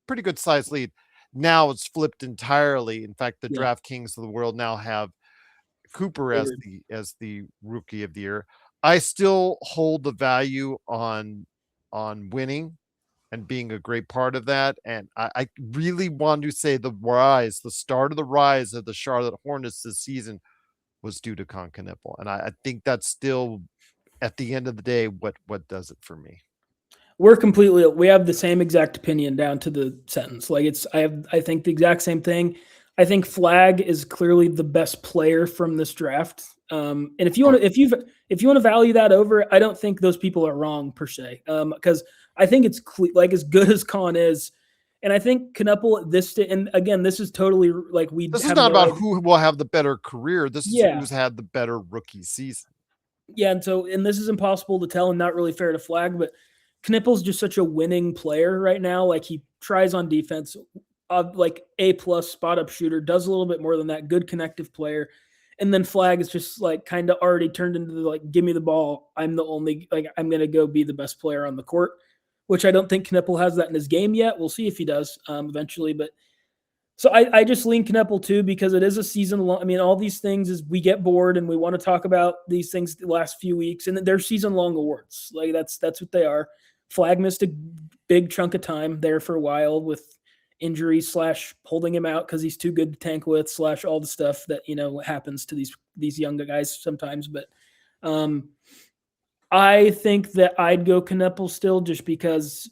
pretty good size lead. Now it's flipped entirely. In fact, the Yeah. DraftKings of the world now have Cooper as Favored. the rookie of the year. I still hold the value on winning and being a great part of that. And I really want to say the start of the rise of the Charlotte Hornets this season was due to Con Knipple. And I think that's still at the end of the day what does it for me. We have the same exact opinion down to the sentence. Like I think the exact same thing. I think Flagg is clearly the best player from this draft. And if you want to, if you want to value that over, I don't think those people are wrong per se. Because I think it's like as good as Con is, and I think Knuppel at this and again, this is totally like we This is have not no about idea. who will have the better career. This is Yeah, who's had the better rookie season. yeah, and this is impossible to tell and not really fair to Flagg, but Knippel's just such a winning player right now. Like he tries on defense, like A+ spot up shooter, does a little bit more than that. Good connective player, and then Flagg is just like kind of already turned into the, like, give me the ball. I'm the only like I'm gonna go be the best player on the court, which I don't think Knippel has that in his game yet. We'll see if he does eventually, but. So I just lean Kneppel too because it is a season long. I mean, all these things is we get bored and we want to talk about these things the last few weeks, and they're season long awards. Like that's what they are. Flagg missed a big chunk of time there for a while with injuries / holding him out because he's too good to tank with / all the stuff that happens to these young guys sometimes. But I think that I'd go Kneppel still just because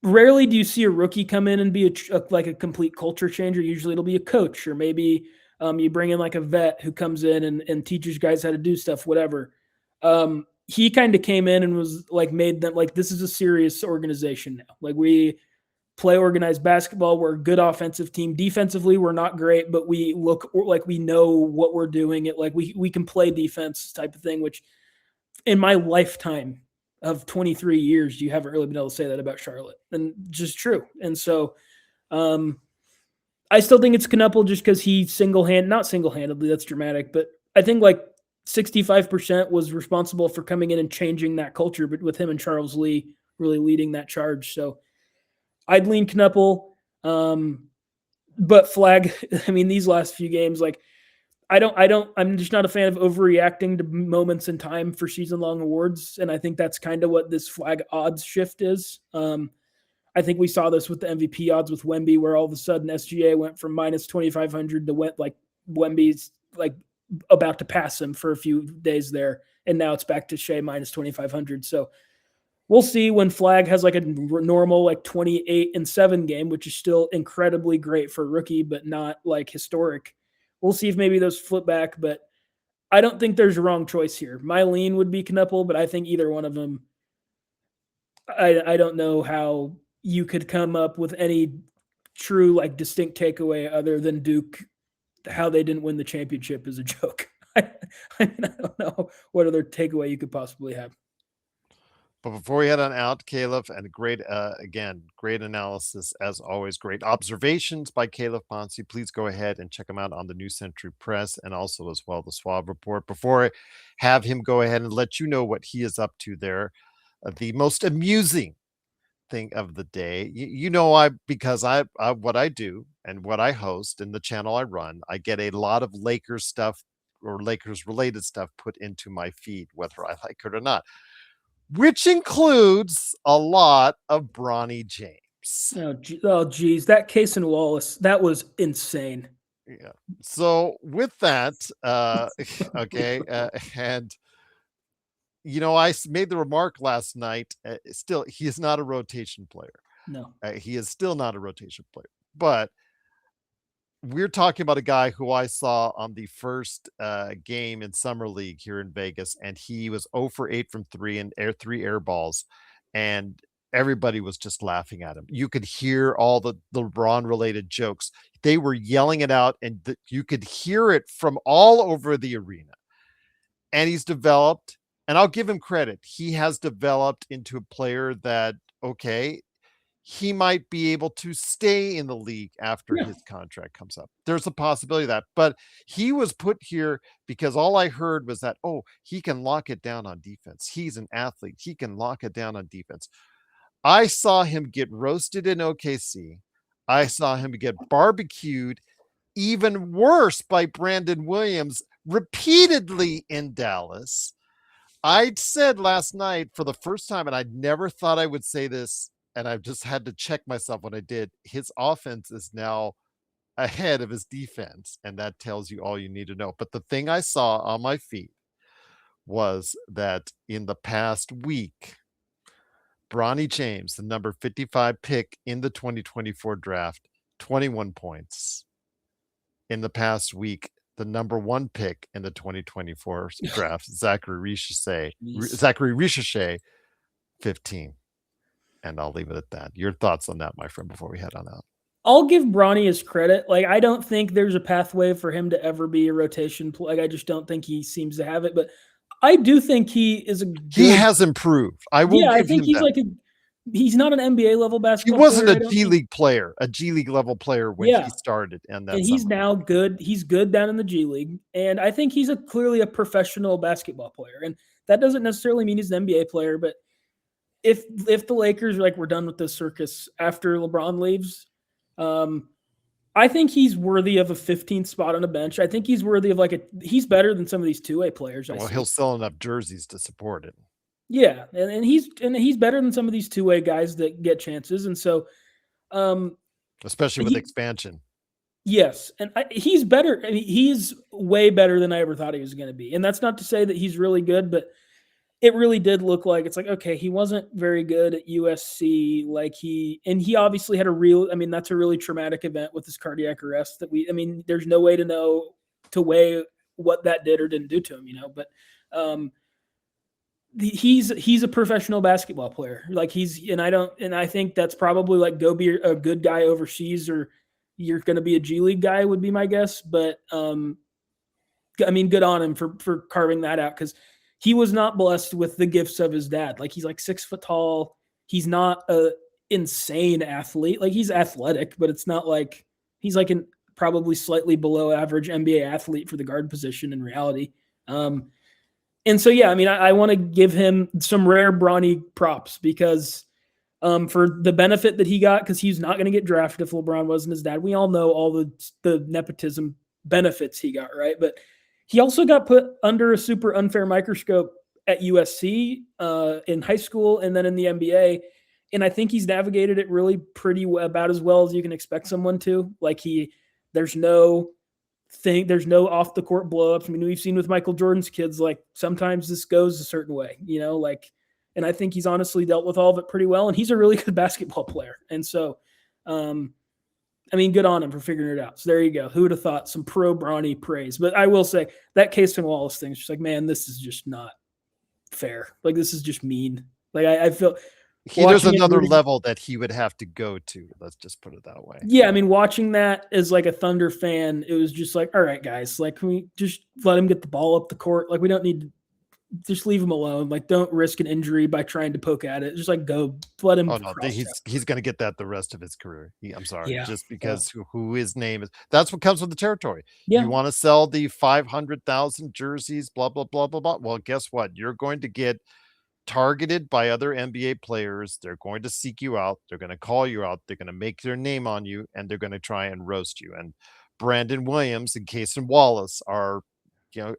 rarely do you see a rookie come in and be like a complete culture changer. Usually it'll be a coach or maybe you bring in like a vet who comes in and teaches guys how to do stuff, whatever. he kind of came in and was like made them like this is a serious organization now. Like we play organized basketball. We're a good offensive team. Defensively, we're not great, but we look like we know what we're doing. It like we can play defense type of thing, which in my lifetime of 23 years, you haven't really been able to say that about Charlotte. And just true. And so I still think it's Knuppel just because he not single-handedly, that's dramatic, but I think like 65% was responsible for coming in and changing that culture, but with him and Charles Lee really leading that charge. So I'd lean Knuppel. But Flagg, I mean, these last few games, like I'm just not a fan of overreacting to moments in time for season-long awards, and I think that's kind of what this Flagg odds shift is. I think we saw this with the MVP odds with Wemby, where all of a sudden SGA went from minus 2,500 to went like Wemby's like about to pass him for a few days there, and now it's back to Shea minus 2,500. So we'll see when Flagg has like a normal like 28-7 game, which is still incredibly great for a rookie, but not like historic. We'll see if maybe those flip back, but I don't think there's a wrong choice here. My lean would be Knuppel, but I think either one of them, I don't know how you could come up with any true like distinct takeaway other than Duke, how they didn't win the championship is a joke. I don't know what other takeaway you could possibly have. But before we head on out, Caleb, and great analysis as always, great observations by Calif Poncy. Please go ahead and check him out on the New Century Press and also as well the Suave Report. Before I have him go ahead and let you know what he is up to there, the most amusing thing of the day, because what I do and what I host and the channel I run, I get a lot of Lakers stuff or Lakers related stuff put into my feed, whether I like it or not, which includes a lot of Bronny James. Oh, geez. That case in Wallace, that was insane. Yeah. So with that, okay, and I made the remark last night. Still, he is not a rotation player. No, he is still not a rotation player. But we're talking about a guy who I saw on the first game in Summer League here in Vegas, and he was 0 for 8 from 3 and 3 air balls, and everybody was just laughing at him. You could hear all the LeBron-related jokes. They were yelling it out, and you could hear it from all over the arena. And he's developed, and I'll give him credit. He has developed into a player that, okay, he might be able to stay in the league after his contract comes up. There's a possibility of that, but he was put here because all I heard was that, oh, he can lock it down on defense. He's an athlete. He can lock it down on defense. I saw him get roasted in OKC. I saw him get barbecued, even worse by Brandon Williams repeatedly in Dallas. I said last night for the first time, and I never thought I would say this, and I've just had to check myself when I did, his offense is now ahead of his defense, and that tells you all you need to know. But the thing I saw on my feed was that in the past week, Bronny James, the number 55 pick in the 2024 draft, 21 points. In the past week, the number 1 pick in the 2024 draft, Zachary Risacher, 15. And I'll leave it at that. Your thoughts on that, my friend, before we head on out? I'll give Bronny his credit. Like, I don't think there's a pathway for him to ever be a rotation. Like, I just don't think he seems to have it. But I do think he is he has improved. I think he's like he's not an NBA level basketball player. He wasn't player, a G League player, a G League level player when he started. And he's now good. He's good down in the G League. And I think he's clearly a professional basketball player. And that doesn't necessarily mean he's an NBA player, but if the Lakers are like, we're done with this circus after LeBron leaves, I think he's worthy of a 15th spot on a bench. I think he's worthy of he's better than some of these two-way players. He'll sell enough jerseys to support it. Yeah. And he's better than some of these two-way guys that get chances. And so, especially with expansion. Yes. And he's better. I mean, he's way better than I ever thought he was going to be. And that's not to say that he's really good, but it really did look like it's like, okay, he wasn't very good at USC. He obviously had that's a really traumatic event with his cardiac arrest there's no way to weigh what that did or didn't do to him, but he's a professional basketball player. Like and I think that's probably like go be a good guy overseas, or you're going to be a G League guy would be my guess. But I mean, good on him for carving that out, because he was not blessed with the gifts of his dad. Like, he's like 6 foot tall. He's not a insane athlete. Like, he's athletic, but it's not like he's like an probably slightly below average NBA athlete for the guard position in reality. And so, yeah, I mean, I want to give him some rare Bronny props, because for the benefit that he got, because he's not going to get drafted if LeBron wasn't his dad. We all know all the nepotism benefits he got, right? But he also got put under a super unfair microscope at USC in high school and then in the NBA. And I think he's navigated it really pretty about as well as you can expect someone to. Like, there's no off the court blowups. I mean, we've seen with Michael Jordan's kids, like, sometimes this goes a certain way, like, and I think he's honestly dealt with all of it pretty well. And he's a really good basketball player. And so, I mean, good on him for figuring it out. So there you go. Who would have thought? Some pro Bronny praise. But I will say that Casey Wallace thing is just like, man, this is just not fair. Like, this is just mean. Like, I feel there's another level that he would have to go to. Let's just put it that way. Yeah, I mean, watching that as like a Thunder fan, it was just like, all right, guys, like, can we just let him get the ball up the court? Like, we don't need to just leave him alone. Like, don't risk an injury by trying to poke at it. Just like go let him. Oh no, he's going to get that the rest of his career. I'm sorry, just because who his name is. That's what comes with the territory. Yeah. You want to sell the 500,000 jerseys, blah blah blah blah blah. Well, guess what? You're going to get targeted by other NBA players. They're going to seek you out. They're going to call you out. They're going to make their name on you, and they're going to try and roast you. And Brandon Williams and Casey Wallace are,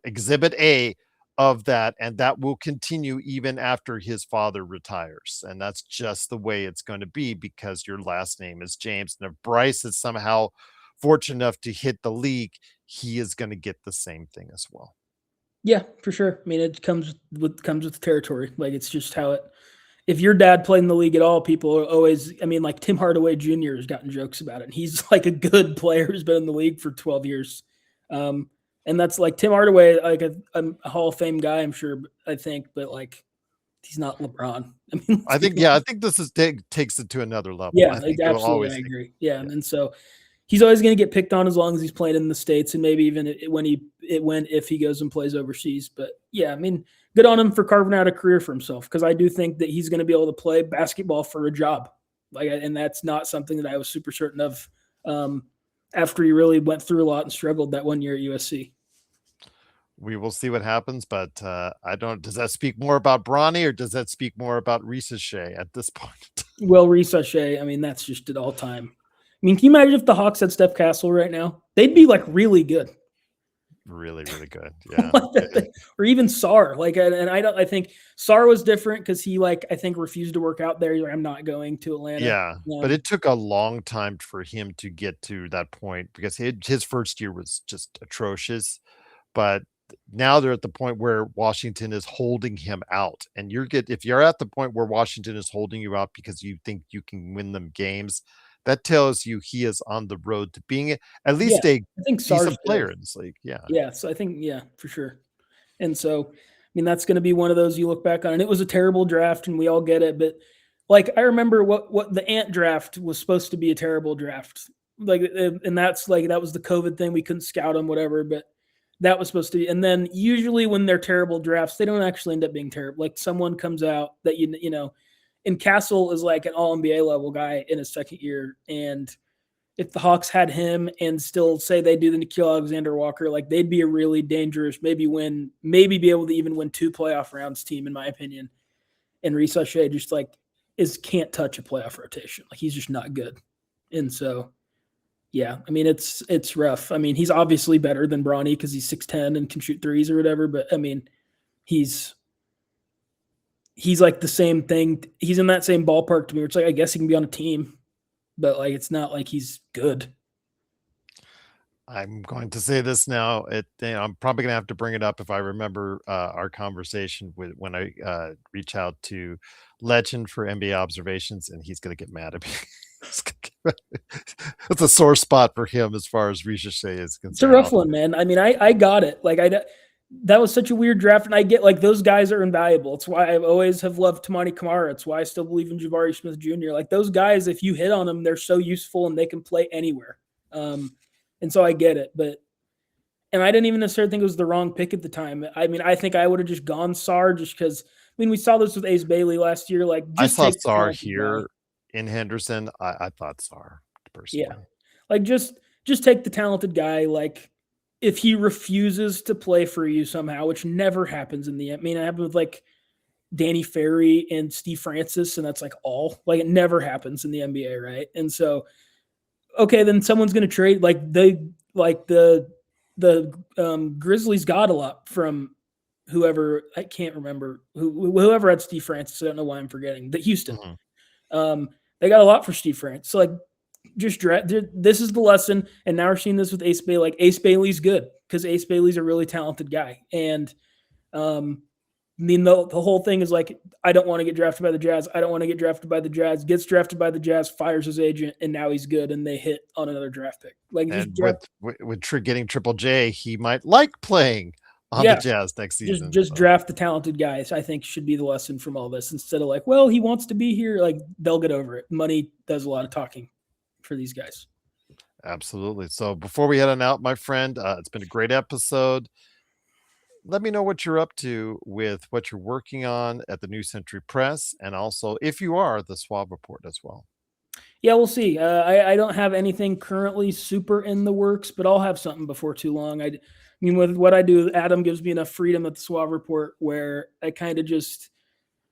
exhibit A of that, and that will continue even after his father retires. And that's just the way it's going to be, because your last name is James. And if Bryce is somehow fortunate enough to hit the league, he is going to get the same thing as well. Yeah, for sure. I mean, it comes with the territory. Like, it's just how it. If your dad played in the league at all, people are always. I mean, like Tim Hardaway Jr. has gotten jokes about it. And he's like a good player who's been in the league for 12 years. And that's like Tim Hardaway, like a Hall of Fame guy, I'm sure. I think, but like, he's not LeBron. I mean, I think this takes it to another level. Yeah, absolutely, I agree. Yeah, and so he's always going to get picked on as long as he's playing in the States, and maybe even if he goes and plays overseas. But yeah, I mean, good on him for carving out a career for himself, because I do think that he's going to be able to play basketball for a job. Like, and that's not something that I was super certain of after he really went through a lot and struggled that 1 year at USC. We will see what happens, but does that speak more about Bronny, or does that speak more about Risacher at this point? Well, Risacher, I mean, that's just at all time. I mean, can you imagine if the Hawks had Steph Castle right now? They'd be like really good. Really, really good. Yeah. Or even Sarr. Like, and I think Sarr was different because he, like, I think refused to work out there. He's like, I'm not going to Atlanta. Yeah. But it took a long time for him to get to that point, because his first year was just atrocious. But now they're at the point where Washington is holding him out, and if you're at the point where Washington is holding you out because you think you can win them games, that tells you he is on the road to being at least a decent player in this league. Yeah. Yeah. So I think, for sure. And so, I mean, that's going to be one of those you look back on, and it was a terrible draft, and we all get it. But like, I remember what the Ant draft was supposed to be a terrible draft. Like, and that's like, that was the COVID thing. We couldn't scout them, whatever, but that was supposed to be. And then usually when they're terrible drafts, they don't actually end up being terrible. Like, someone comes out that, and Castle is like an all NBA level guy in his second year. And if the Hawks had him and still say they do the Nickeil Alexander-Walker, like, they'd be a really dangerous, maybe be able to even win 2 playoff rounds team, in my opinion. And Risacher just like can't touch a playoff rotation. Like, he's just not good. And so, yeah, I mean, it's rough. I mean, he's obviously better than Bronny because he's 6'10" and can shoot threes or whatever. But I mean, he's like the same thing. He's in that same ballpark to me. Where it's like, I guess he can be on a team, but like, it's not like he's good. I'm going to say this now. I'm probably going to have to bring it up if I remember our conversation when I reach out to Legend for NBA observations, and he's going to get mad at me. It's a sore spot for him as far as Risacher is concerned. It's a rough one, man. I mean, I got it. Like, that was such a weird draft, and I get like those guys are invaluable. It's why I always have loved Tamani Kamara. It's why I still believe in Jabari Smith Jr. Like those guys, if you hit on them, they're so useful and they can play anywhere. And so I get it, but and I didn't even necessarily think it was the wrong pick at the time. I mean, I think I would have just gone Sar just because. I mean, we saw this with Ace Bailey last year. Like, I just saw take the Sar talented guy. here in Henderson. I thought Sar Yeah, personally. like just take the talented guy. Like, if he refuses to play for you somehow, which never happens in the. I mean, it happened with like Danny Ferry and Steve Francis, and that's like all. Like, it never happens in the NBA, right? And so, okay, then someone's going to trade. Like the Grizzlies got a lot from whoever, I can't remember whoever had Steve Francis. I don't know why I'm forgetting. The Houston. They got a lot for Steve Francis. So like just draft. This is the lesson, and now we're seeing this with Ace Bailey. Like Ace Bailey's good because Ace Bailey's a really talented guy, and I mean the whole thing is like I don't want to get drafted by the Jazz. I don't want to get drafted by the Jazz. Gets drafted by the Jazz, fires his agent, and now he's good, and they hit on another draft pick. Like just And draft, with getting Triple J, he might like playing on the yeah, Jazz next just season. just So draft the talented guys. I think should be the lesson from all this instead of like, well, he wants to be here. Like they'll get over it. Money does a lot of talking for these guys. absolutely. So before we head on out, my friend, it's been a great episode. Let me know what you're up to with what you're working on at the New Century Press, and also if you are the Suave Report as well. Yeah, we'll see. I don't have anything currently super in the works, but I'll have something before too long. I mean, with what I do, Adam gives me enough freedom at the Suave Report where I kind of just,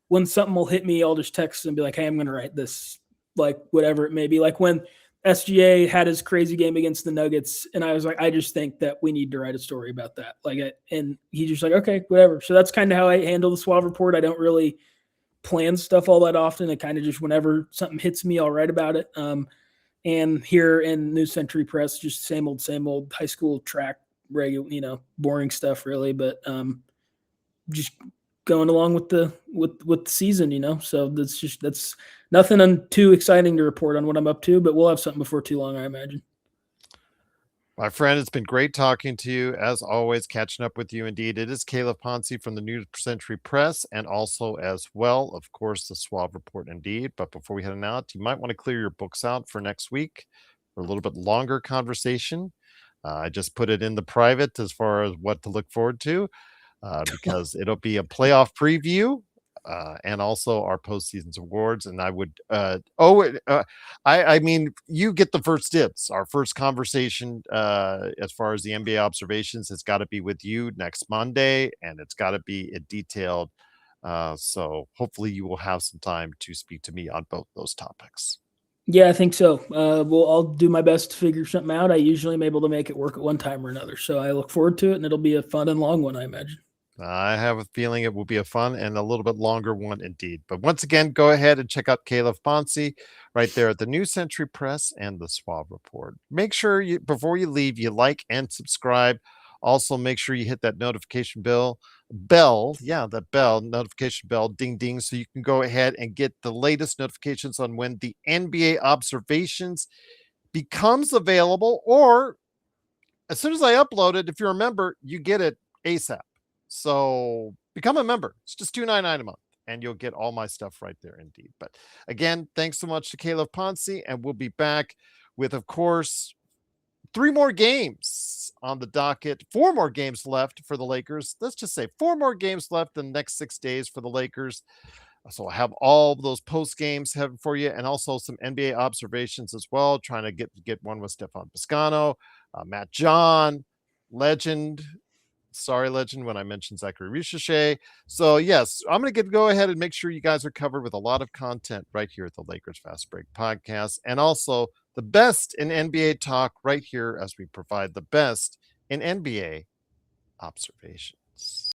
when something will hit me, I'll just text and be like, hey, I'm going to write this, like whatever it may be. Like when SGA had his crazy game against the Nuggets, and I was like, I just think that we need to write a story about that. And he's just like, okay, whatever. So that's kind of how I handle the Suave Report. I don't really plan stuff all that often. It kind of just whenever something hits me, I'll write about it. And here in New Century Press, just same old high school track, regular, boring stuff really, but just going along with the season. So that's nothing too exciting to report on what I'm up to, but we'll have something before too long, I imagine. My friend, it's been great talking to you. As always, catching up with you indeed. It is Calif Poncy from the New Century Press, and also as well, of course, the Suave Report indeed. But before we head on out, you might want to clear your books out for next week for a little bit longer conversation. I just put it in the private as far as what to look forward to, because it'll be a playoff preview, and also our postseason's awards. And I would, I mean, you get the first dibs. Our first conversation, as far as the NBA observations, has got to be with you next Monday, and it's got to be detailed. So hopefully you will have some time to speak to me on both those topics. Yeah, I think so. Well, I'll do my best to figure something out. I usually am able to make it work at one time or another. So I look forward to it, and it'll be a fun and long one, I imagine. I have a feeling it will be a fun and a little bit longer one indeed. But once again, go ahead and check out Calif Poncy right there at the New Century Press and the Suave Report. Make sure you, before you leave, you like and subscribe. Also, make sure you hit that notification bell, that bell, notification bell, ding ding, so you can go ahead and get the latest notifications on when the NBA observations becomes available, or as soon as I upload it, if you're a member, you get it ASAP. So become a member. It's just $2.99 a month, and you'll get all my stuff right there indeed. But again, thanks so much to Calif Poncy, and we'll be back with, of course, 3 more games on the docket, 4 more games left for the Lakers. Let's just say 4 more games left in the next 6 days for the Lakers. So I'll have all those post games have for you, and also some NBA observations as well. Trying to get one with Stefan Piscano, Matt John, legend. Sorry, legend, when I mentioned Zachary Risacher. So yes, I'm going to go ahead and make sure you guys are covered with a lot of content right here at the Lakers Fast Break podcast, and also the best in NBA talk right here as we provide the best in NBA observations.